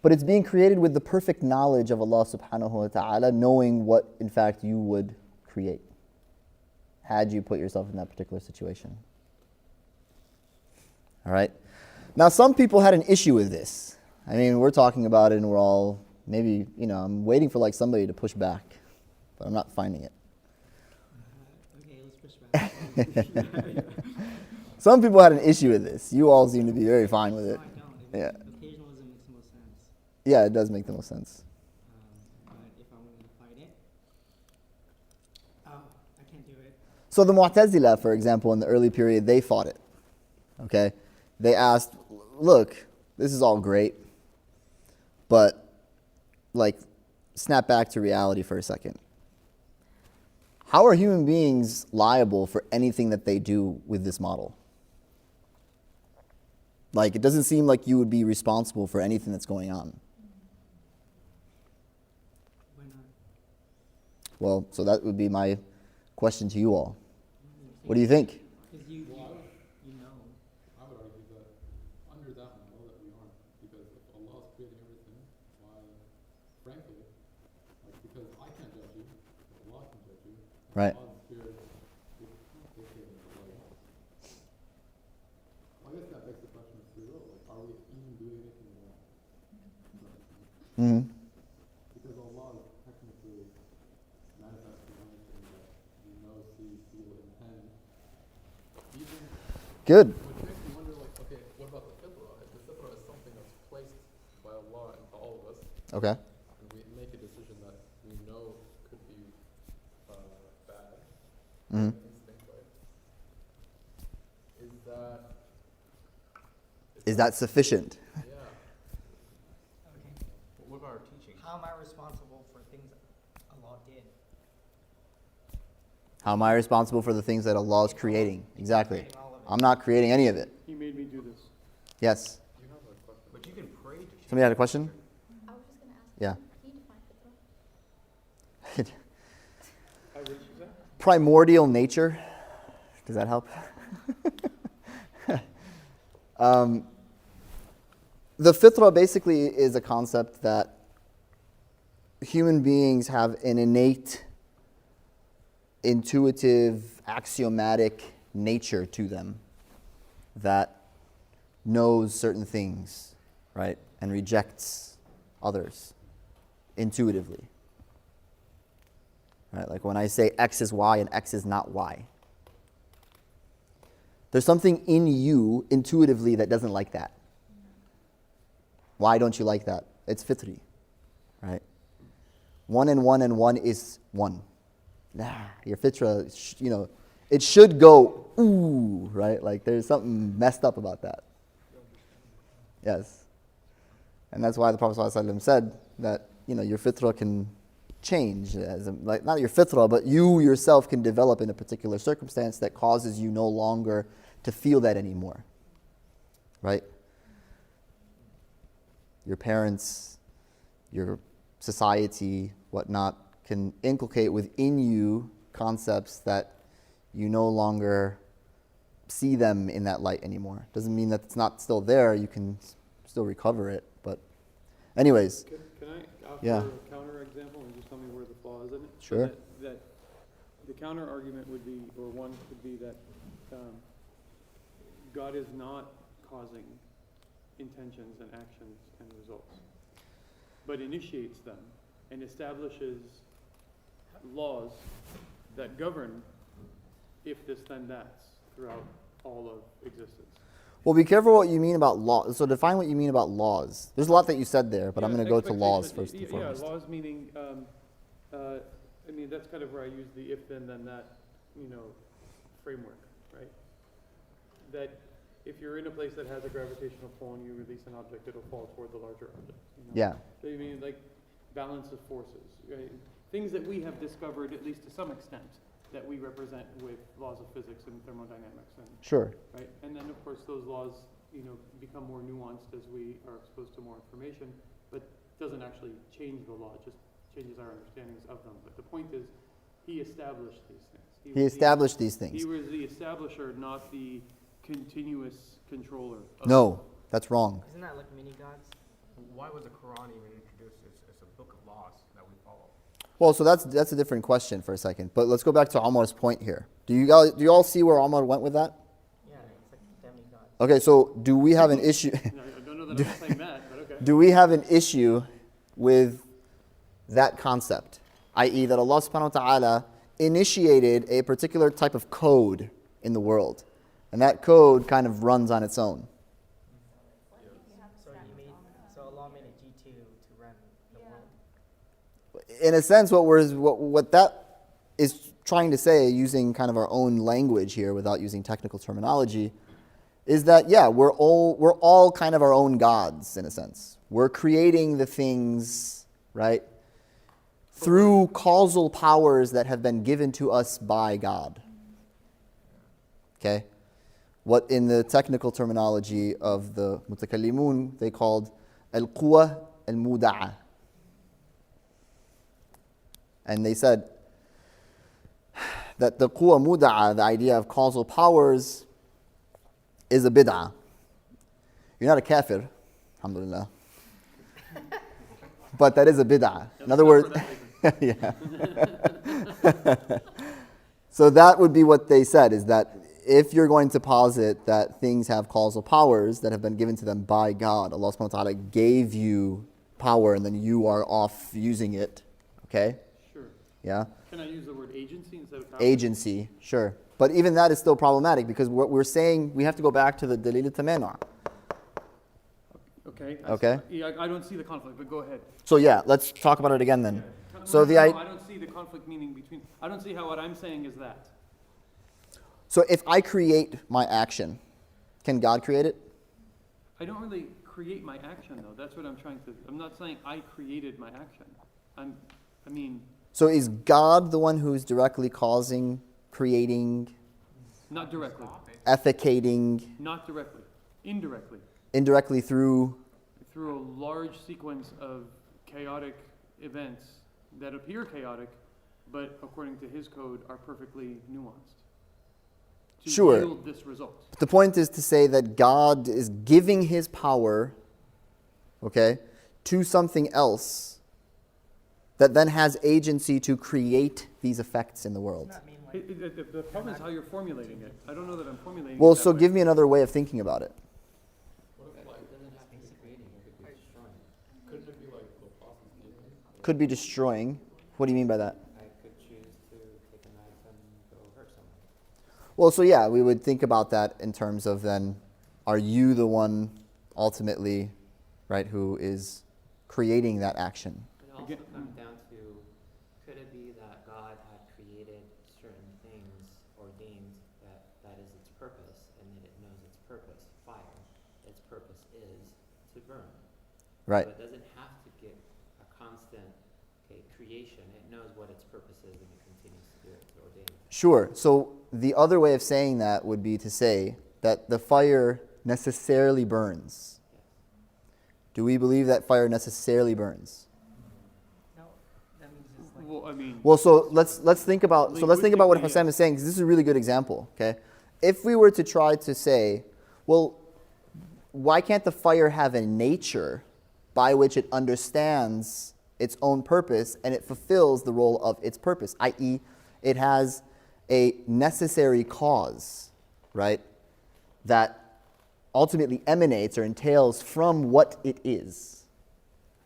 But it's being created with the perfect knowledge of Allah subhanahu wa ta'ala, knowing what in fact you would create had you put yourself in that particular situation. All right? Now some people had an issue with this. I mean, we're talking about it and we're all Maybe, I'm waiting for like somebody to push back, but I'm not finding it. Okay, let's push back. Some people had an issue with this. You all seem to be very fine with No, it. I don't. Yeah. Occasionalism makes the most sense. Yeah, it does make the most sense. But if I wanted to fight it, I can't do it. So the Mu'tazila, for example, in the early period, they fought it. Okay? They asked, look, this is all great, but like, snap back to reality for a second. How are human beings liable for anything that they do with this model? Like, it doesn't seem like you would be responsible for anything that's going on. Why not? Well, so that would be my question to you all. What do you think? Because you know. I would argue that under that model that we aren't, because if Allah is creating everything, why, frankly, like, because I can't judge you, Allah can judge you. Right. Allah's here dictating what Allah wants. I guess that begs the question of free will. Like, are we even doing anything wrong? Mm-hmm. Because Allah is technically manifesting everything that we know, see, feel, intend. Even Good. which makes me wonder, like, okay, what about the fitrah? If the fitrah is something that's placed by Allah into all of us, Okay. and we make a decision that we know could be bad, Mm-hmm. instinct, right? Is that sufficient? Yeah. Okay. What about our teaching? How am I responsible for things Allah did? How am I responsible for the things that Allah is creating? Exactly. Creating all of it. I'm not creating any of it. He made me do this. Yes. You have a question. But you can pray to change. Somebody had a question? I was just going to ask, Yeah. can you define fitrah? What did you say? Primordial nature. Does that help? The fitrah basically is a concept that human beings have an innate, intuitive, axiomatic nature to them that knows certain things, right, and rejects others intuitively. Right? Like when I say X is Y and X is not Y. There's something in you intuitively that doesn't like that. Why don't you like that? It's fitri, right? 1 and 1 and 1 is 1. Nah, your fitra, it should go, ooh, right? Like there's something messed up about that. Yes. And that's why the Prophet ﷺ said that, your fitra can change. Not your fitra, but you yourself can develop in a particular circumstance that causes you no longer to feel that anymore. Right? Your parents, your society, whatnot, can inculcate within you concepts that you no longer see them in that light anymore. Doesn't mean that it's not still there. You can still recover it. But anyways. Can I offer Yeah. a counter example and just tell me where the flaw is in it? Sure. That the counter argument would be, or one could be that God is not causing intentions and actions and results, but initiates them and establishes laws that govern if this then that's throughout all of existence. Well, be careful what you mean about law. So define what you mean about laws. There's a lot that you said there, but I'm going to go to laws first and foremost. Yeah, laws meaning, that's kind of where I use the if then that, framework, right? That if you're in a place that has a gravitational pull and you release an object, it'll fall toward the larger object. Yeah. So you mean like balance of forces, right? Things that we have discovered, at least to some extent, that we represent with laws of physics and thermodynamics, and Sure. right. And then of course those laws, become more nuanced as we are exposed to more information, but doesn't actually change the law; it just changes our understandings of them. But the point is, he established these things. He established these things. He was the establisher, not the continuous controller. No, that's wrong. Isn't that like mini gods? Why was the Quran even introduced as a book of laws that we follow? Well, so that's a different question for a second. But let's go back to Omar's point here. Do you all see where Omar went with that? Yeah, it's like demigods. Okay, so do we have an issue? I don't know that I'm saying that, but okay. Do we have an issue with that concept, i.e. that Allah subhanahu wa ta'ala initiated a particular type of code in the world. And that code kind of runs on its own. So Allah made a G2 to run the world. In a sense, what that is trying to say, using kind of our own language here without using technical terminology, is that, yeah, we're all kind of our own gods, in a sense. We're creating the things, right, through causal powers that have been given to us by God. Okay? What in the technical terminology of the mutakallimun, they called al-quwa al-muda'a. And they said that the quwa muda'a, the idea of causal powers, is a bid'ah. You're not a kafir, alhamdulillah. But that is a bid'ah. In other words, yeah. So that would be what they said, is that if you're going to posit that things have causal powers that have been given to them by God, Allah subhanahu wa ta'ala gave you power and then you are off using it, okay? Sure. Yeah? Can I use the word agency instead of power? Agency, sure. But even that is still problematic, because what we're saying, we have to go back to the dalil al-tamanu'. Okay. Okay. Yeah, I don't see the conflict, but go ahead. So yeah, let's talk about it again then. Yeah. So I don't see the conflict meaning between. I don't see how what I'm saying is that. So if I create my action, can God create it? I don't really create my action though. That's what I'm trying to. I'm not saying I created my action. I mean. So is God the one who's directly causing, creating, Not directly. efficating? Not directly. Indirectly. Indirectly through Through a large sequence of chaotic events that appear chaotic, but according to his code are perfectly nuanced. To Sure. yield this result. The point is to say that God is giving his power, okay, to something else that then has agency to create these effects in the world. The problem is how you're formulating it. I don't know that I'm formulating Well, it that so way. give me another way of thinking about it. What if, like, it doesn't have to be creating, it could be destroying? Couldn't it be like the process needed? Could be destroying. What do you mean by that? I could choose to take a knife and go hurt someone. Well, so yeah, we would think about that in terms of then, are you the one ultimately, right, who is creating that action? It also comes down to, could it be that God had created certain things, ordained that is its purpose, and that it knows its purpose, fire, its purpose is to burn. Right. So it doesn't have to get a constant creation. It knows what its purpose is and it continues to do it, to ordain it. Sure. So the other way of saying that would be to say that the fire necessarily burns. Yes. Do we believe that fire necessarily burns? No, that means it's like. Well, I mean. Well, so let's think about what Linguistically, Hassan is saying, because this is a really good example. Okay, if we were to try to say, well, why can't the fire have a nature by which it understands its own purpose and it fulfills the role of its purpose, i.e., it has a necessary cause, right, that ultimately emanates or entails from what it is,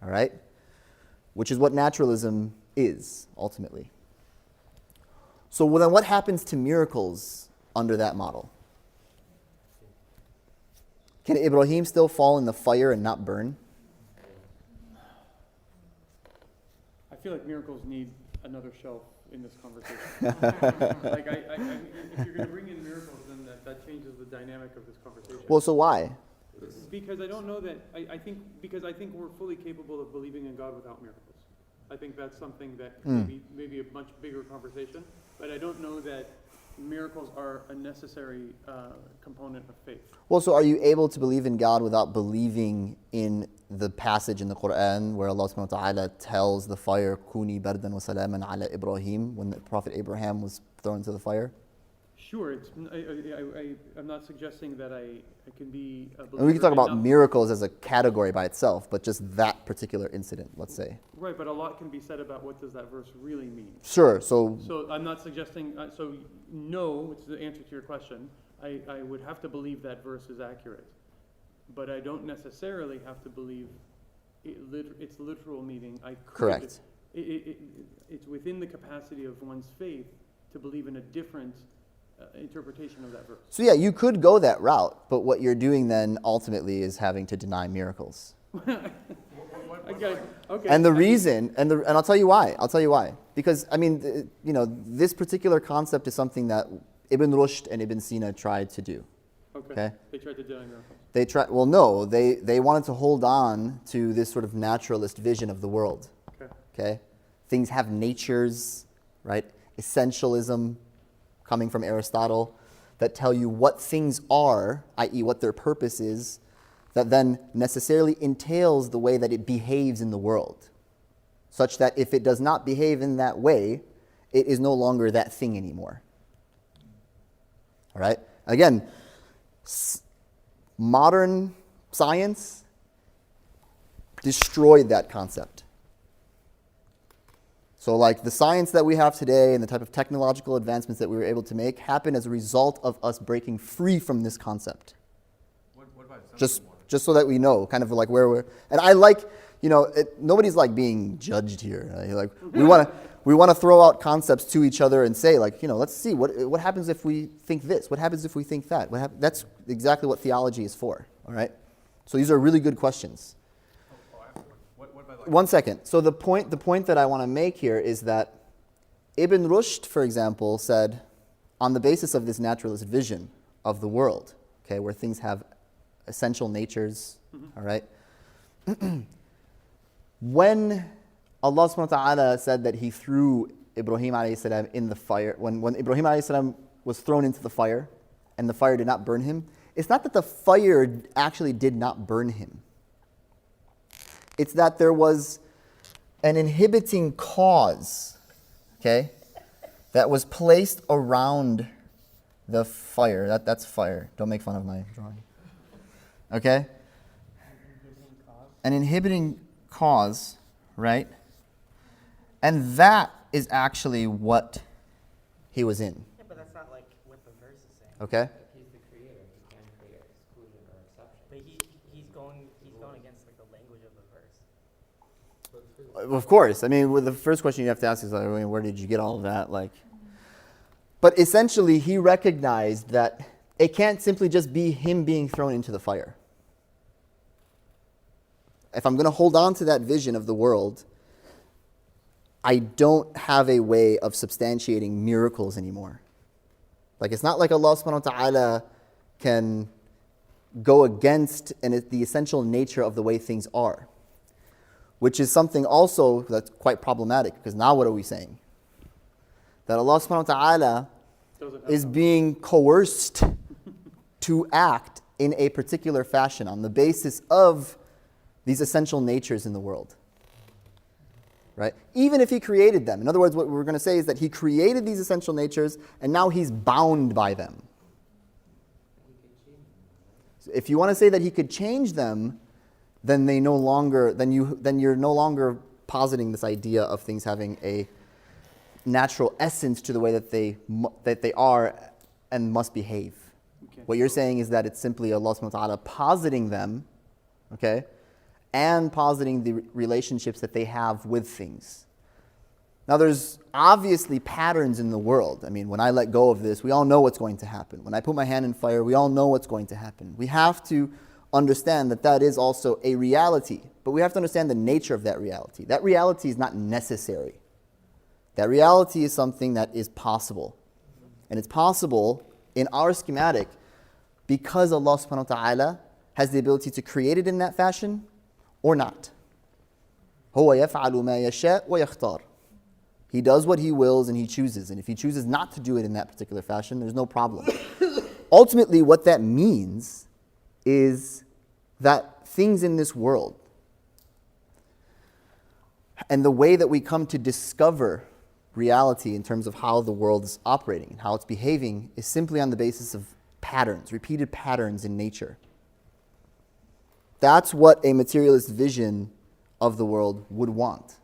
all right, which is what naturalism is, ultimately. So well, then what happens to miracles under that model? Can Ibrahim still fall in the fire and not burn? I feel like miracles need another shelf in this conversation. Like, if you're going to bring in miracles, then that changes the dynamic of this conversation. Well, so why? Because I don't know that, I think we're fully capable of believing in God without miracles. I think that's something that maybe a much bigger conversation, but I don't know that miracles are a necessary component of faith. Well, so are you able to believe in God without believing in the passage in the Quran where Allah subhanahu wa ta'ala tells the fire, Kuni bardan wa salaman ala Ibrahim, when the Prophet Abraham was thrown into the fire? Sure, I'm not suggesting that I can be a believer. And we can talk about enough. miracles as a category by itself, but just that particular incident, let's say. Right, but a lot can be said about what does that verse really mean. Sure, so I'm not suggesting, no, which is the answer to your question. I would have to believe that verse is accurate. But I don't necessarily have to believe its literal meaning. I could, Correct. It's within the capacity of one's faith to believe in a different interpretation of that verse. So yeah, you could go that route, but what you're doing then ultimately is having to deny miracles. Okay. And the reason, and I'll tell you why. Because I mean, this particular concept is something that Ibn Rushd and Ibn Sina tried to do. Okay. They tried to deny miracles. They wanted to hold on to this sort of naturalist vision of the world. Okay. Things have natures, right? Essentialism, coming from Aristotle, that tell you what things are, i.e. what their purpose is, that then necessarily entails the way that it behaves in the world, such that if it does not behave in that way, it is no longer that thing anymore. All right? Again, modern science destroyed that concept. So like the science that we have today and the type of technological advancements that we were able to make happen as a result of us breaking free from this concept. What about Just so that we know kind of like where we're, and I like, nobody's like being judged here. Right? Like we want to throw out concepts to each other and say like, let's see what happens if we think this? What happens if we think that? That's exactly what theology is for. All right. So these are really good questions. One second. So the point that I want to make here is that Ibn Rushd, for example, said, on the basis of this naturalist vision of the world, okay, where things have essential natures, all right, when Allah subhanahu wa ta'ala said that He threw Ibrahim alayhi salam in the fire, when Ibrahim alayhi salam was thrown into the fire and the fire did not burn him, it's not that the fire actually did not burn him. It's that there was an inhibiting cause, okay, that was placed around the fire. That's fire. Don't make fun of my drawing. Okay? An inhibiting cause, right? And that is actually what he was in. Yeah, but that's not like what the verse is saying. Okay? He's the creator. He can create exclusion or exception. But he's going against like the language of the verse. Of course. I mean, the first question you have to ask is, like, where did you get all of that? Like, but essentially, he recognized that it can't simply just be him being thrown into the fire. If I'm going to hold on to that vision of the world, I don't have a way of substantiating miracles anymore. Like, it's not like Allah subhanahu wa ta'ala can go against the essential nature of the way things are, which is something also that's quite problematic, because now what are we saying? That Allah subhanahu wa ta'ala is being coerced to act in a particular fashion on the basis of these essential natures in the world. Right? Even if He created them. In other words, what we're going to say is that He created these essential natures and now He's bound by them. So if you want to say that He could change them, then you're no longer positing this idea of things having a natural essence to the way that they are and must behave. What you're saying is that it's simply Allah subhanahu wa ta'ala positing them, okay, and positing the relationships that they have with things. Now there's obviously patterns in the world. I mean, when I let go of this, we all know what's going to happen. When I put my hand in fire, we all know what's going to happen. We have to understand that is also a reality, but we have to understand the nature of that reality. That reality is not necessary. That reality is something that is possible. And it's possible in our schematic because Allah subhanahu wa ta'ala has the ability to create it in that fashion or not. هُوَ يَفْعَلُ مَا يَشَاءُ وَيَخْتَارُ. He does what He wills and He chooses. And if He chooses not to do it in that particular fashion, there's no problem. Ultimately, what that means is that things in this world and the way that we come to discover reality in terms of how the world is operating and how it's behaving is simply on the basis of patterns, repeated patterns in nature. That's what a materialist vision of the world would want.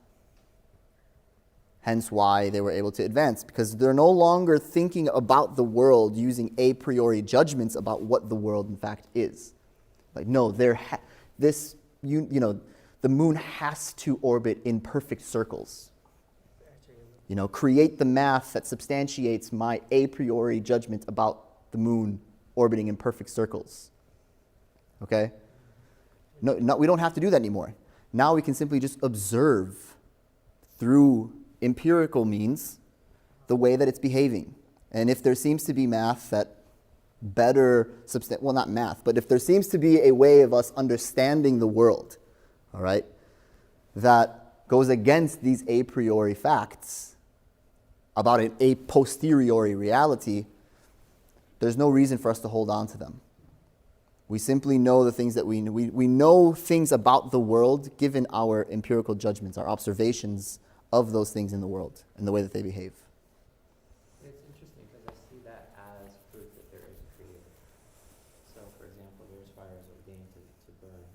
Hence why they were able to advance, because they're no longer thinking about the world using a priori judgments about what the world in fact is. Like, no, the moon has to orbit in perfect circles. You know, create the math that substantiates my a priori judgment about the moon orbiting in perfect circles. Okay? No, we don't have to do that anymore. Now we can simply just observe through empirical means the way that it's behaving. And if there seems to be math that better, well, not math, but if there seems to be a way of us understanding the world, all right, that goes against these a priori facts about an a posteriori reality, there's no reason for us to hold on to them. We simply know the things that we know. We know things about the world given our empirical judgments, our observations of those things in the world and the way that they behave. It's interesting because I see that as proof that there is a creator. So, for example, there's fires ordained to burn,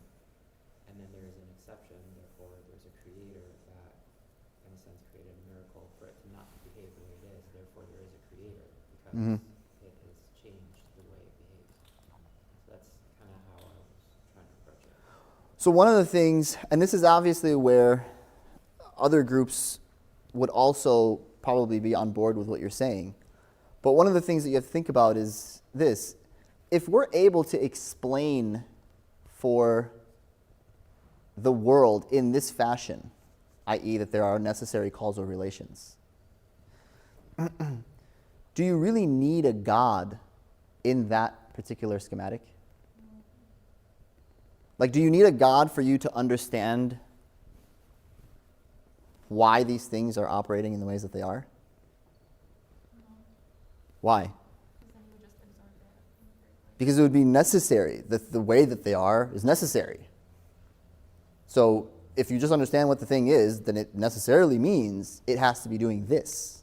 and then there is an exception, therefore there's a creator that, in a sense, created a miracle for it to not behave the way it is, therefore there is a creator, because it has changed the way it behaves. So that's kind of how I was trying to approach it. So one of the things, and this is obviously where other groups would also probably be on board with what you're saying, but one of the things that you have to think about is this. If we're able to explain for the world in this fashion, i.e. that there are necessary causal relations, do you really need a God in that particular schematic? Like, do you need a God for you to understand why these things are operating in the ways that they are? Why? Because it would be necessary. The way that they are is necessary. So if you just understand what the thing is, then it necessarily means it has to be doing this.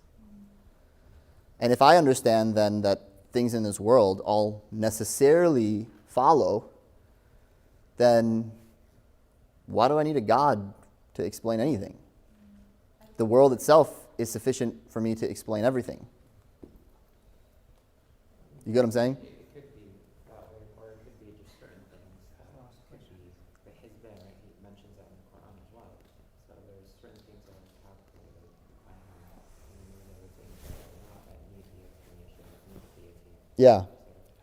And if I understand then that things in this world all necessarily follow, then why do I need a God to explain anything? The world itself is sufficient for me to explain everything. You get what I'm saying? It could be that way, or it could be just certain things that could be the Hizbah, right? He mentions that in the Quran as well. So there's certain things that are calculated by him, and then there's other things that are not, that need the explanation, that need deity. Yeah.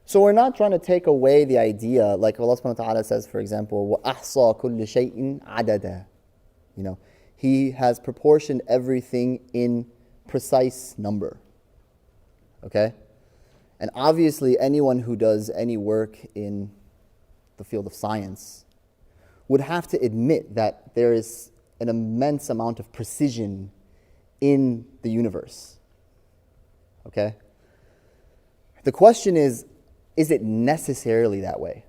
So we're not trying to take away the idea, like Allah subhanahu wa ta'ala says, for example, وَأَحْصَى كُلِّ شَيْءٍ عَدَدًا. You know, He has proportioned everything in precise number. Okay? And obviously anyone who does any work in the field of science would have to admit that there is an immense amount of precision in the universe. Okay? The question is it necessarily that way?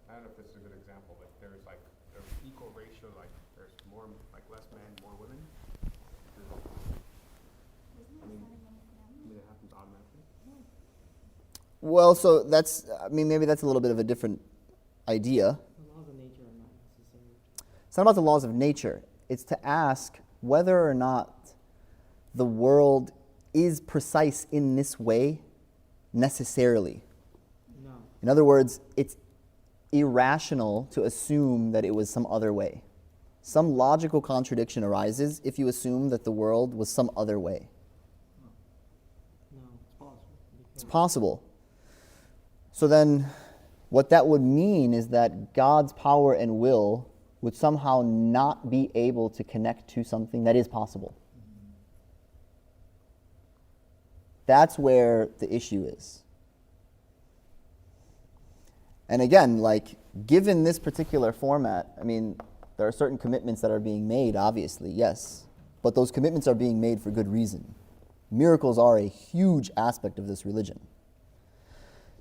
I don't know if this is a good example, but there's equal ratio, there's more, less men, more women. I mean, it happens automatically. Well, so that's, maybe that's a little bit of a different idea. The laws of nature are not necessary. It's not about the laws of nature. It's to ask whether or not the world is precise in this way necessarily. No. In other words, it's irrational to assume that it was some other way. Some logical contradiction arises if you assume that the world was some other way. No, it's possible. It's possible. So then, what that would mean is that God's power and will would somehow not be able to connect to something that is possible. That's where the issue is. And again, given this particular format, there are certain commitments that are being made, obviously, yes. But those commitments are being made for good reason. Miracles are a huge aspect of this religion.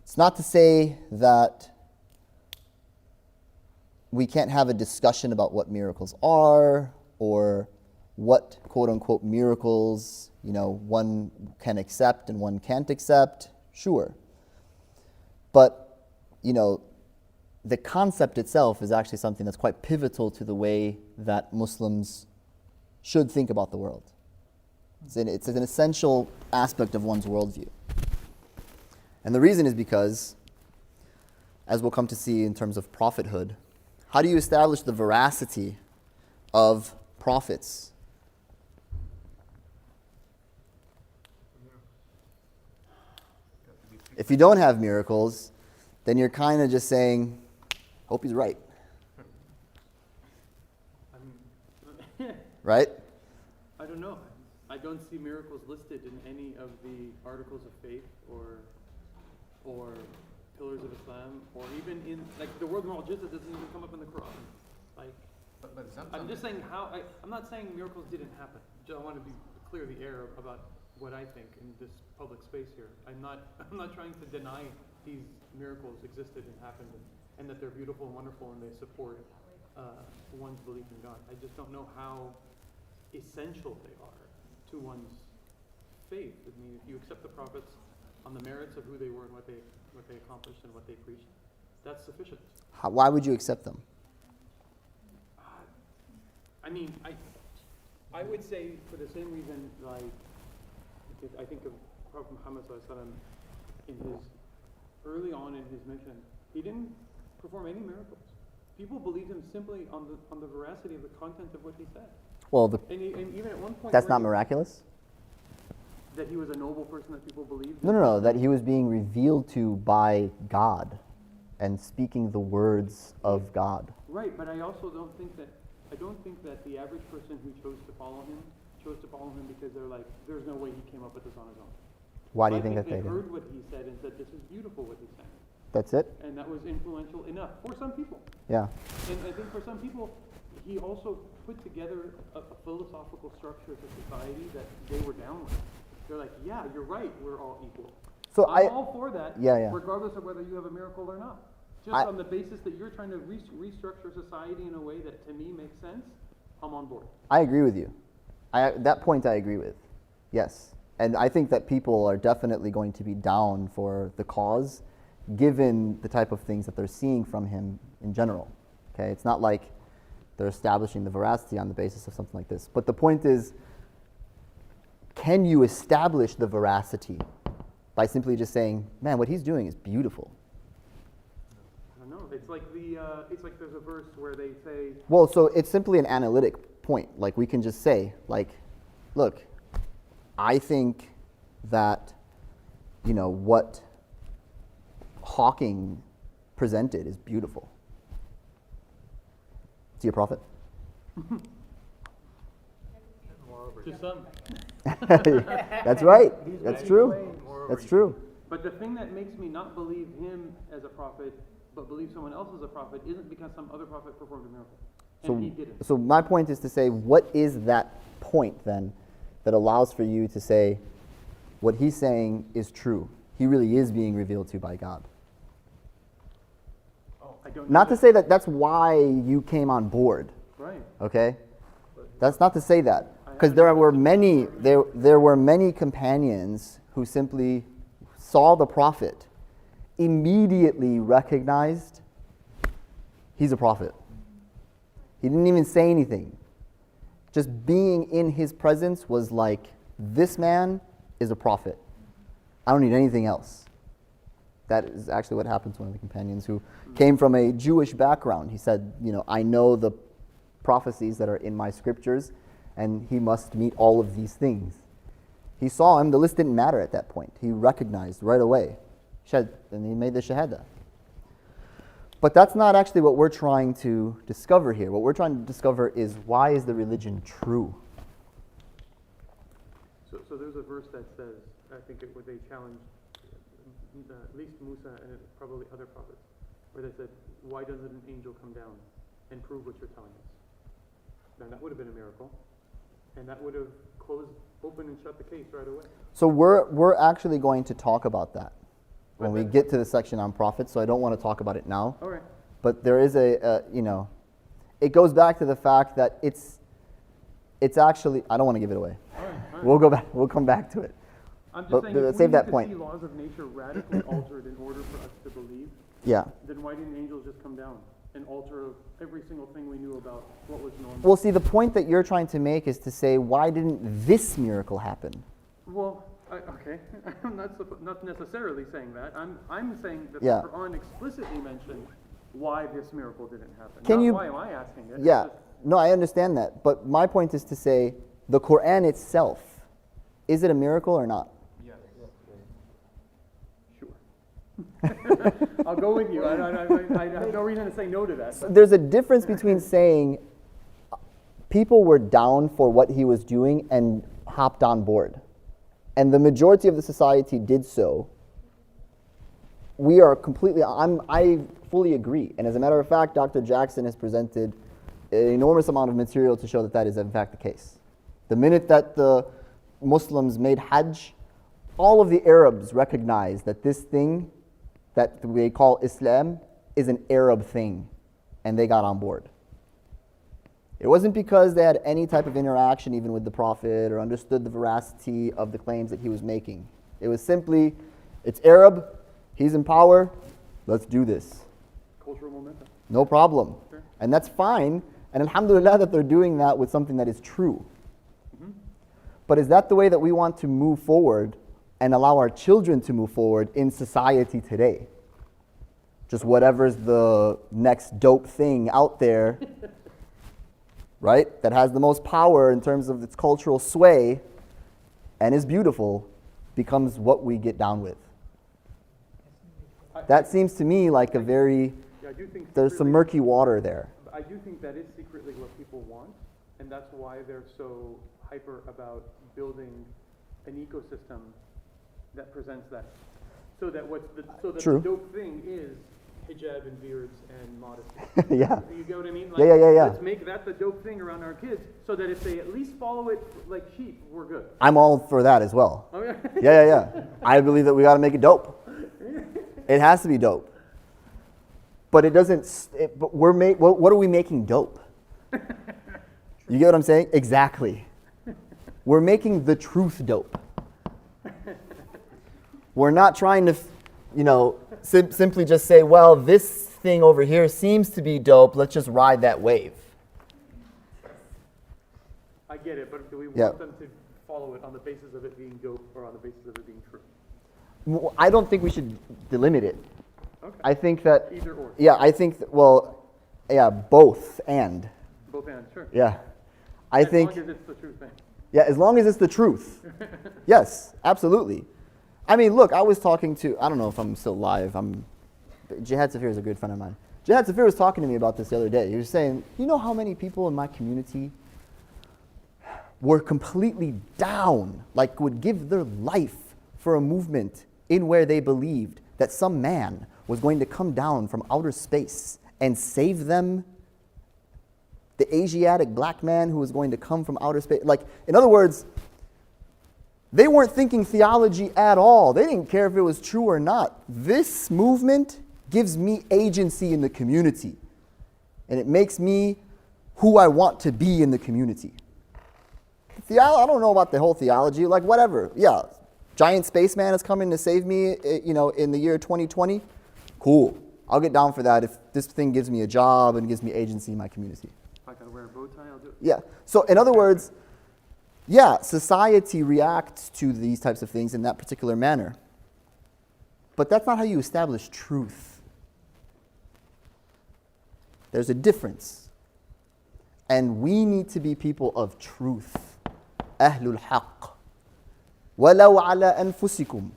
It's not to say that we can't have a discussion about what miracles are, or what quote-unquote miracles, one can accept and one can't accept. Sure. But, the concept itself is actually something that's quite pivotal to the way that Muslims should think about the world. It's an essential aspect of one's worldview. And the reason is because, as we'll come to see in terms of prophethood, how do you establish the veracity of prophets? If you don't have miracles, then you're kind of just saying, hope he's right. Right? I don't know. I don't see miracles listed in any of the articles of faith or pillars of Islam, or even in, like, the word mu'jiza doesn't even come up in the Quran. Like, But I'm just saying I'm not saying miracles didn't happen. I want to be clear the air about what I think in this public space here. I'm not trying to deny these miracles existed and happened, and that they're beautiful and wonderful and they support one's belief in God. I just don't know how essential they are to one's faith. I mean, if you accept the prophets on the merits of who they were and what they accomplished and what they preached, that's sufficient. Why would you accept them? I mean, I would say for the same reason, like, I think of Prophet Muhammad in his, early on in his mission, he didn't perform any miracles. People believed him simply on the veracity of the content of what he said. Well, And even at one point, that's not miraculous? that he was a noble person that people believed. No, that he was being revealed to by God and speaking the words of God. Right, but I also don't think that the average person who chose to follow him because they're like, there's no way he came up with this on his own. Why do I you think that they they did? heard what he said and said, this is beautiful what he's saying. That's it? And that was influential enough for some people. Yeah. And I think for some people, he also put together a philosophical structure of society that they were down with. They're like, yeah, you're right, we're all equal. So I'm all for that, Yeah. regardless of whether you have a miracle or not. Just on the basis that you're trying to restructure society in a way that to me makes sense, I'm on board. I agree with you. That point I agree with. Yes. And I think that people are definitely going to be down for the cause, given the type of things that they're seeing from him in general. Okay? It's not like they're establishing the veracity on the basis of something like this. But the point is, can you establish the veracity by simply just saying, man, what he's doing is beautiful? I don't know. It's like there's a verse where they say, Well, so it's simply an analytic point. Like, we can just say, like, look, I think that, what Hawking presented is beautiful. Is he a prophet? to some. That's right. That's true. That's true. But the thing that makes me not believe him as a prophet, but believe someone else as a prophet, isn't because some other prophet performed a miracle. And he didn't. So my point is to say, what is that point then that allows for you to say what he's saying is true? He really is being revealed to by God. I don't Not to say that that's why you came on board. Right. Okay? That's not to say that. Because there were many companions who simply saw the prophet, immediately recognized he's a prophet. He didn't even say anything. Just being in his presence was like, this man is a prophet. I don't need anything else. That is actually what happened to one of the companions who came from a Jewish background. He said, I know the prophecies that are in my scriptures, and he must meet all of these things. He saw him, the list didn't matter at that point. He recognized right away. And he made the shahada. But that's not actually what we're trying to discover here. What we're trying to discover is, why is the religion true? So there's a verse that says, I think where they challenged at least Musa and probably other prophets, where they said, why doesn't an angel come down and prove what you're telling us? Now that would have been a miracle, and that would have opened and shut the case right away. So we're actually going to talk about that when we get to the section on prophets, so I don't want to talk about it now. All right. But there is it goes back to the fact that it's actually, I don't want to give it away. All right. We'll come back to it. I'm just But saying, if save we that need to point. see laws of nature radically altered in order for us to believe, Yeah. then why didn't angels just come down and alter every single thing we knew about what was normal? Well, see, the point that you're trying to make is to say, why didn't this miracle happen? Well, Okay, I'm not necessarily saying that. I'm saying that Yeah. the Quran explicitly mentioned why this miracle didn't happen. Can Not you- why am I asking it? It's Yeah, just- no, I understand that. But my point is to say the Quran itself, is it a miracle or not? Yes. Sure. I'll go with you. I have no reason to say no to that. but- There's a difference between saying people were down for what he was doing and hopped on board, and the majority of the society did so. We are completely, I fully agree. And as a matter of fact, Dr. Jackson has presented an enormous amount of material to show that that is in fact the case. The minute that the Muslims made Hajj, all of the Arabs recognized that this thing that we call Islam is an Arab thing, and they got on board. It wasn't because they had any type of interaction even with the Prophet or understood the veracity of the claims that he was making. It was simply, it's Arab, he's in power, let's do this. Cultural momentum. No problem. Sure. And that's fine. And alhamdulillah that they're doing that with something that is true. Mhm. But is that the way that we want to move forward and allow our children to move forward in society today? Just whatever's the next dope thing out there, right? That has the most power in terms of its cultural sway and is beautiful becomes what we get down with. That seems to me like a very, Yeah, I do think there's some secretly- murky water there. I do think that is secretly what people want, and that's why they're so hyper about building an ecosystem that presents that. So that True. the dope thing is hijab and beards and modesty. Yeah. You get what I mean? Yeah. Let's make that the dope thing around our kids, so that if they at least follow it like sheep, we're good. I'm all for that as well. I mean, Yeah. I believe that we got to make it dope. It has to be dope. But it doesn't. But what are we making dope? You get what I'm saying? Exactly. We're making the truth dope. We're not trying to, simply just say, well, this thing over here seems to be dope. Let's just ride that wave. I get it, but do we Yeah. want them to follow it on the basis of it being dope or on the basis of it being true? I don't think we should delimit it. Okay. I think that. Either or. Yeah, I think. Both and. Both ends, sure. Yeah, I think. As long as it's the true thing. Yeah, as long as it's the truth. Yes, absolutely. I mean, look, I was talking to, I don't know if I'm still live. Jihad Safir is a good friend of mine. Jihad Safir was talking to me about this the other day. He was saying, you know how many people in my community were completely down, like would give their life for a movement in where they believed that some man was going to come down from outer space and save them, the Asiatic black man who was going to come from outer space. Like, in other words, they weren't thinking theology at all. They didn't care if it was true or not. This movement gives me agency in the community, and it makes me who I want to be in the community. I don't know about the whole theology, like whatever. Yeah, giant spaceman is coming to save me, in the year 2020. Cool. I'll get down for that if this thing gives me a job and gives me agency in my community. If I gotta wear a bow tie, I'll do it. Yeah. So in other words, yeah, society reacts to these types of things in that particular manner. But that's not how you establish truth. There's a difference. And we need to be people of truth. Ahlul haqq. وَلَوْ عَلَى أَنفُسِكُمْ.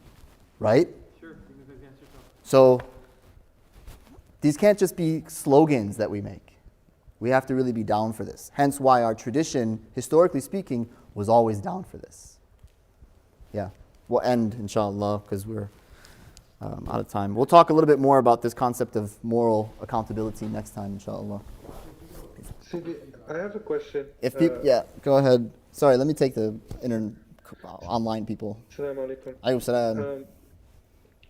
Right? Sure, even if it's against yourself. So these can't just be slogans that we make. We have to really be down for this. Hence why our tradition, historically speaking, was always down for this. Yeah. We'll end, inshallah, because we're out of time. We'll talk a little bit more about this concept of moral accountability next time, inshallah. Sidi, I have a question. If people, yeah, go ahead. Sorry, let me take the online people. Assalamu alaikum. Alaykum salam.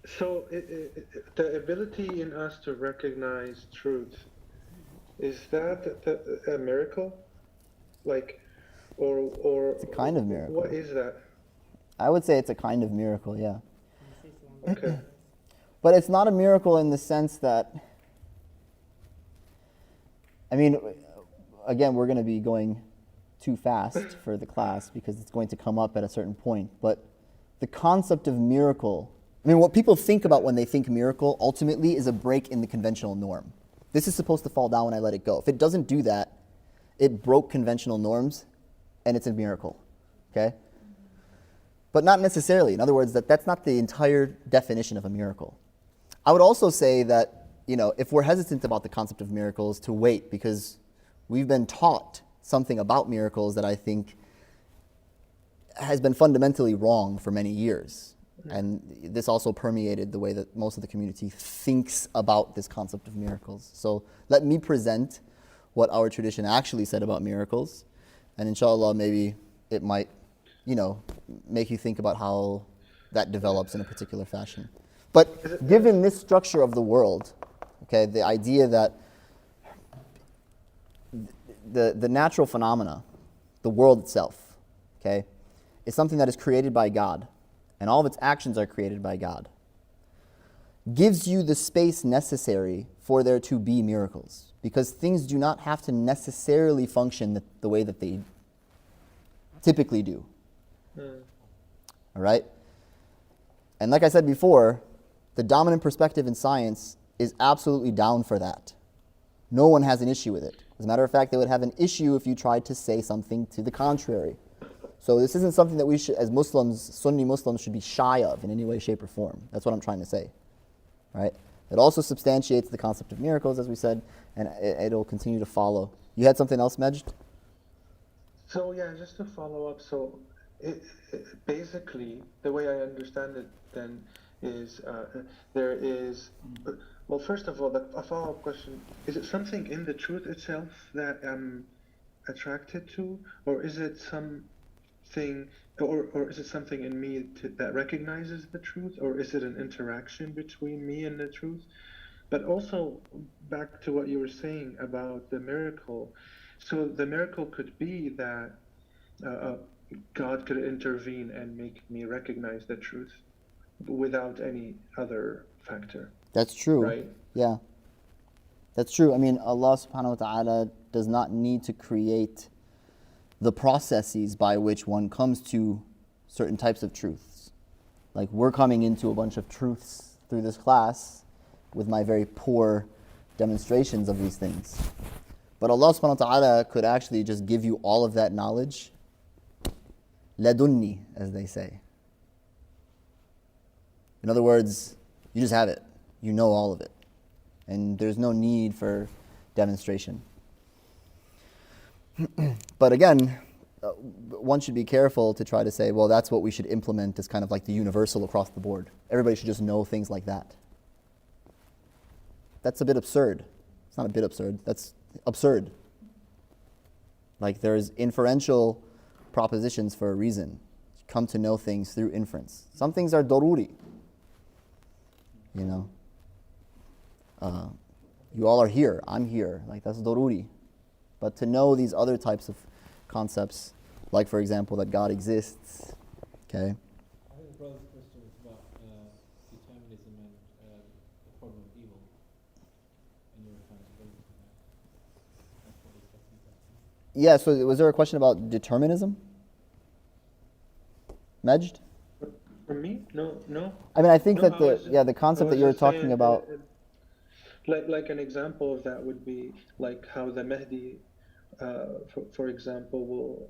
So, the ability in us to recognize truth, is that a miracle? Like, or It's a kind of miracle. What is that? I would say it's a kind of miracle, yeah. Okay. But it's not a miracle in the sense that, I mean, again, we're going to be going too fast for the class because it's going to come up at a certain point. But the concept of miracle, I mean, what people think about when they think miracle ultimately is a break in the conventional norm. This is supposed to fall down when I let it go. If it doesn't do that, it broke conventional norms and it's a miracle, okay? But not necessarily. In other words, that's not the entire definition of a miracle. I would also say that, if we're hesitant about the concept of miracles, to wait, because we've been taught something about miracles that I think has been fundamentally wrong for many years. And this also permeated the way that most of the community thinks about this concept of miracles. So let me present what our tradition actually said about miracles, and inshallah maybe it might, make you think about how that develops in a particular fashion. But given this structure of the world, okay, the idea that the natural phenomena, the world itself, okay, is something that is created by God, and all of its actions are created by God, gives you the space necessary for there to be miracles, because things do not have to necessarily function the way that they typically do. All right? And like I said before, the dominant perspective in science is absolutely down for that. No one has an issue with it. As a matter of fact, they would have an issue if you tried to say something to the contrary. So this isn't something that we should, as Muslims, Sunni Muslims, should be shy of in any way, shape, or form. That's what I'm trying to say. Right? It also substantiates the concept of miracles, as we said, and it'll continue to follow. You had something else, Majd? So yeah, just to follow up, so basically, the way I understand it then is there is, well, first of all, a follow-up question, is it something in the truth itself that I'm attracted to, or is it something, or is it something in me that recognizes the truth, or is it an interaction between me and the truth? But also, back to what you were saying about the miracle, so the miracle could be that God could intervene and make me recognize the truth without any other factor. That's true. Right? Yeah. That's true. I mean, Allah subhanahu wa ta'ala does not need to create the processes by which one comes to certain types of truths. Like, we're coming into a bunch of truths through this class with my very poor demonstrations of these things. But Allah subhanahu wa ta'ala could actually just give you all of that knowledge, ladunni, as they say. In other words, you just have it. You know all of it. And there's no need for demonstration. But again, one should be careful to try to say, well, that's what we should implement as kind of like the universal across the board. Everybody should just know things like that. That's a bit absurd. It's not a bit absurd. That's absurd. Like, there's inferential propositions for a reason. You come to know things through inference. Some things are daruri. You all are here. I'm here. Like, that's daruri. But to know these other types of concepts, like, for example, that God exists, okay? I think the brother's question was about determinism and the problem of evil. And you were trying to bring it to that. That's what he's talking about. Yeah, so was there a question about determinism? Majd? For me? No. I mean, I think No, that the concept that you were talking about. Like an example of that would be like how the Mahdi, for example, will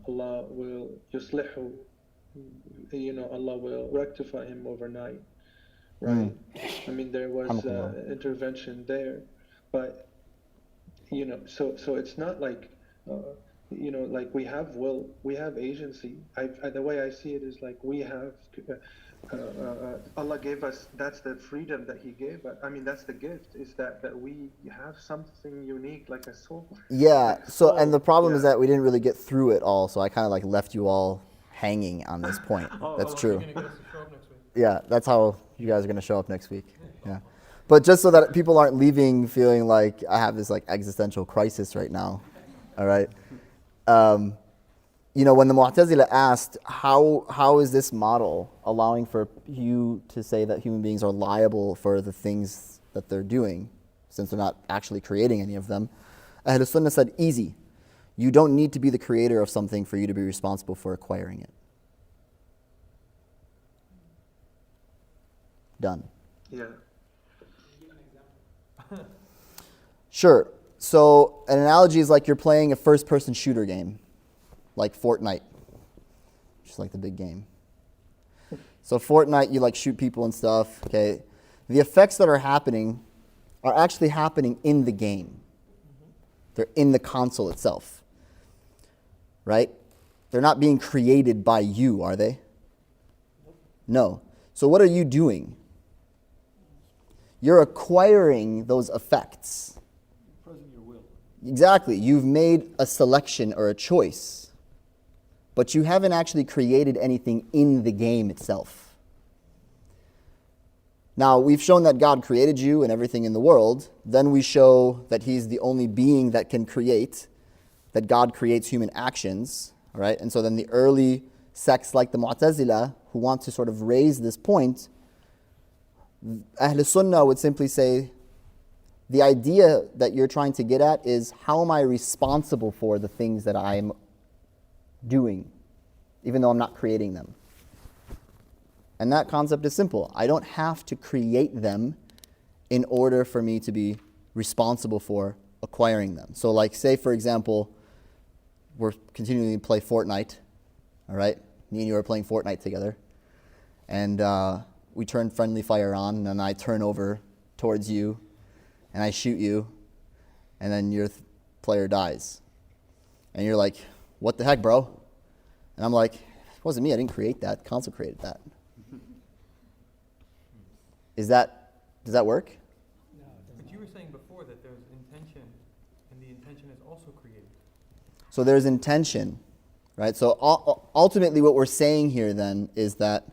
Allah will yuslihu, Allah will rectify him overnight, right? I mean, there was intervention there, but so it's not like like we have will, we have agency. The way I see it is like we have. Allah gave us, that's the freedom that He gave us. I mean, that's the gift, is that we have something unique, like a soul. Yeah, so, and the problem is that we didn't really get through it all, so I kind of like left you all hanging on this point. That's true. Yeah, that's how you guys are going to show up next week. Yeah. But just so that people aren't leaving feeling like I have this like existential crisis right now, all right? When the Mu'tazila asked, how is this model allowing for you to say that human beings are liable for the things that they're doing, since they're not actually creating any of them? Ahl Sunnah said, easy. You don't need to be the creator of something for you to be responsible for acquiring it. Done. Yeah. Sure. So an analogy is like you're playing a first-person shooter game, like Fortnite, which is like the big game. So Fortnite, you like shoot people and stuff, okay? The effects that are happening are actually happening in the game. They're in the console itself, right? They're not being created by you, are they? No. So what are you doing? You're acquiring those effects. Present your will. Exactly. You've made a selection or a choice, but you haven't actually created anything in the game itself. Now, we've shown that God created you and everything in the world. Then we show that He's the only being that can create, that God creates human actions, all right? And so then the early sects like the Mu'tazila, who want to sort of raise this point, Ahl Sunnah would simply say, the idea that you're trying to get at is, how am I responsible for the things that I'm doing, even though I'm not creating them? And that concept is simple. I don't have to create them in order for me to be responsible for acquiring them. So like, say for example, we're continuing to play Fortnite, all right? Me and you are playing Fortnite together. And we turn friendly fire on, and I turn over towards you, and I shoot you, and then your player dies. And you're like, what the heck, bro? And I'm like, it wasn't me, I didn't create that, the console created that. Does that work? No, but you were saying before that there's intention, and the intention is also created. So there's intention, right? So ultimately what we're saying here then is that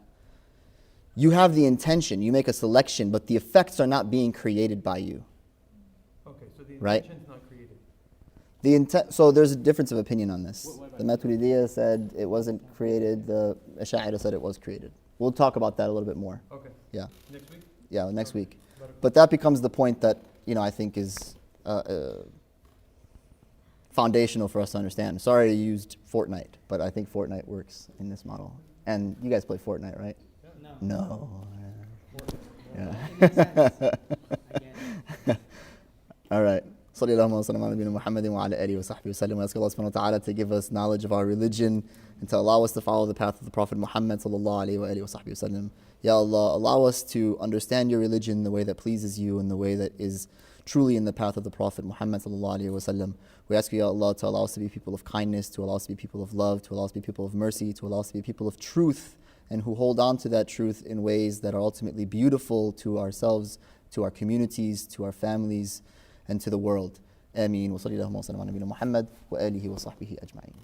you have the intention, you make a selection, but the effects are not being created by you. Okay, so the right? intention's not created. So there's a difference of opinion on this. The Maturidiyya said it wasn't created, the Ash'ari said it was created. We'll talk about that a little bit more. Okay. Yeah. Next week? Yeah, next week. But that becomes the point that, I think is foundational for us to understand. Sorry I used Fortnite, but I think Fortnite works in this model. And you guys play Fortnite, right? No. Yeah. All right. صلى الله وسلم على نبينا محمد وعلى آله وصحبه وسلم. We ask Allah subhanahu wa ta'ala to give us knowledge of our religion and to allow us to follow the path of the Prophet Muhammad sallallahu alayhi wa alihi wa sahbihi wasallam. Ya Allah, allow us to understand your religion in the way that pleases you and the way that is truly in the path of the Prophet Muhammad sallallahu alayhi wa sallam. We ask you, Ya Allah, to allow us to be people of kindness, to allow us to be people of love, to allow us to be people of mercy, to allow us to be people of truth, and who hold on to that truth in ways that are ultimately beautiful to ourselves, to our communities, to our families, and to the world. Ameen. Wa sallallahu wa sallam ala nabiyina Muhammad wa alihi wa sahbihi ajma'in.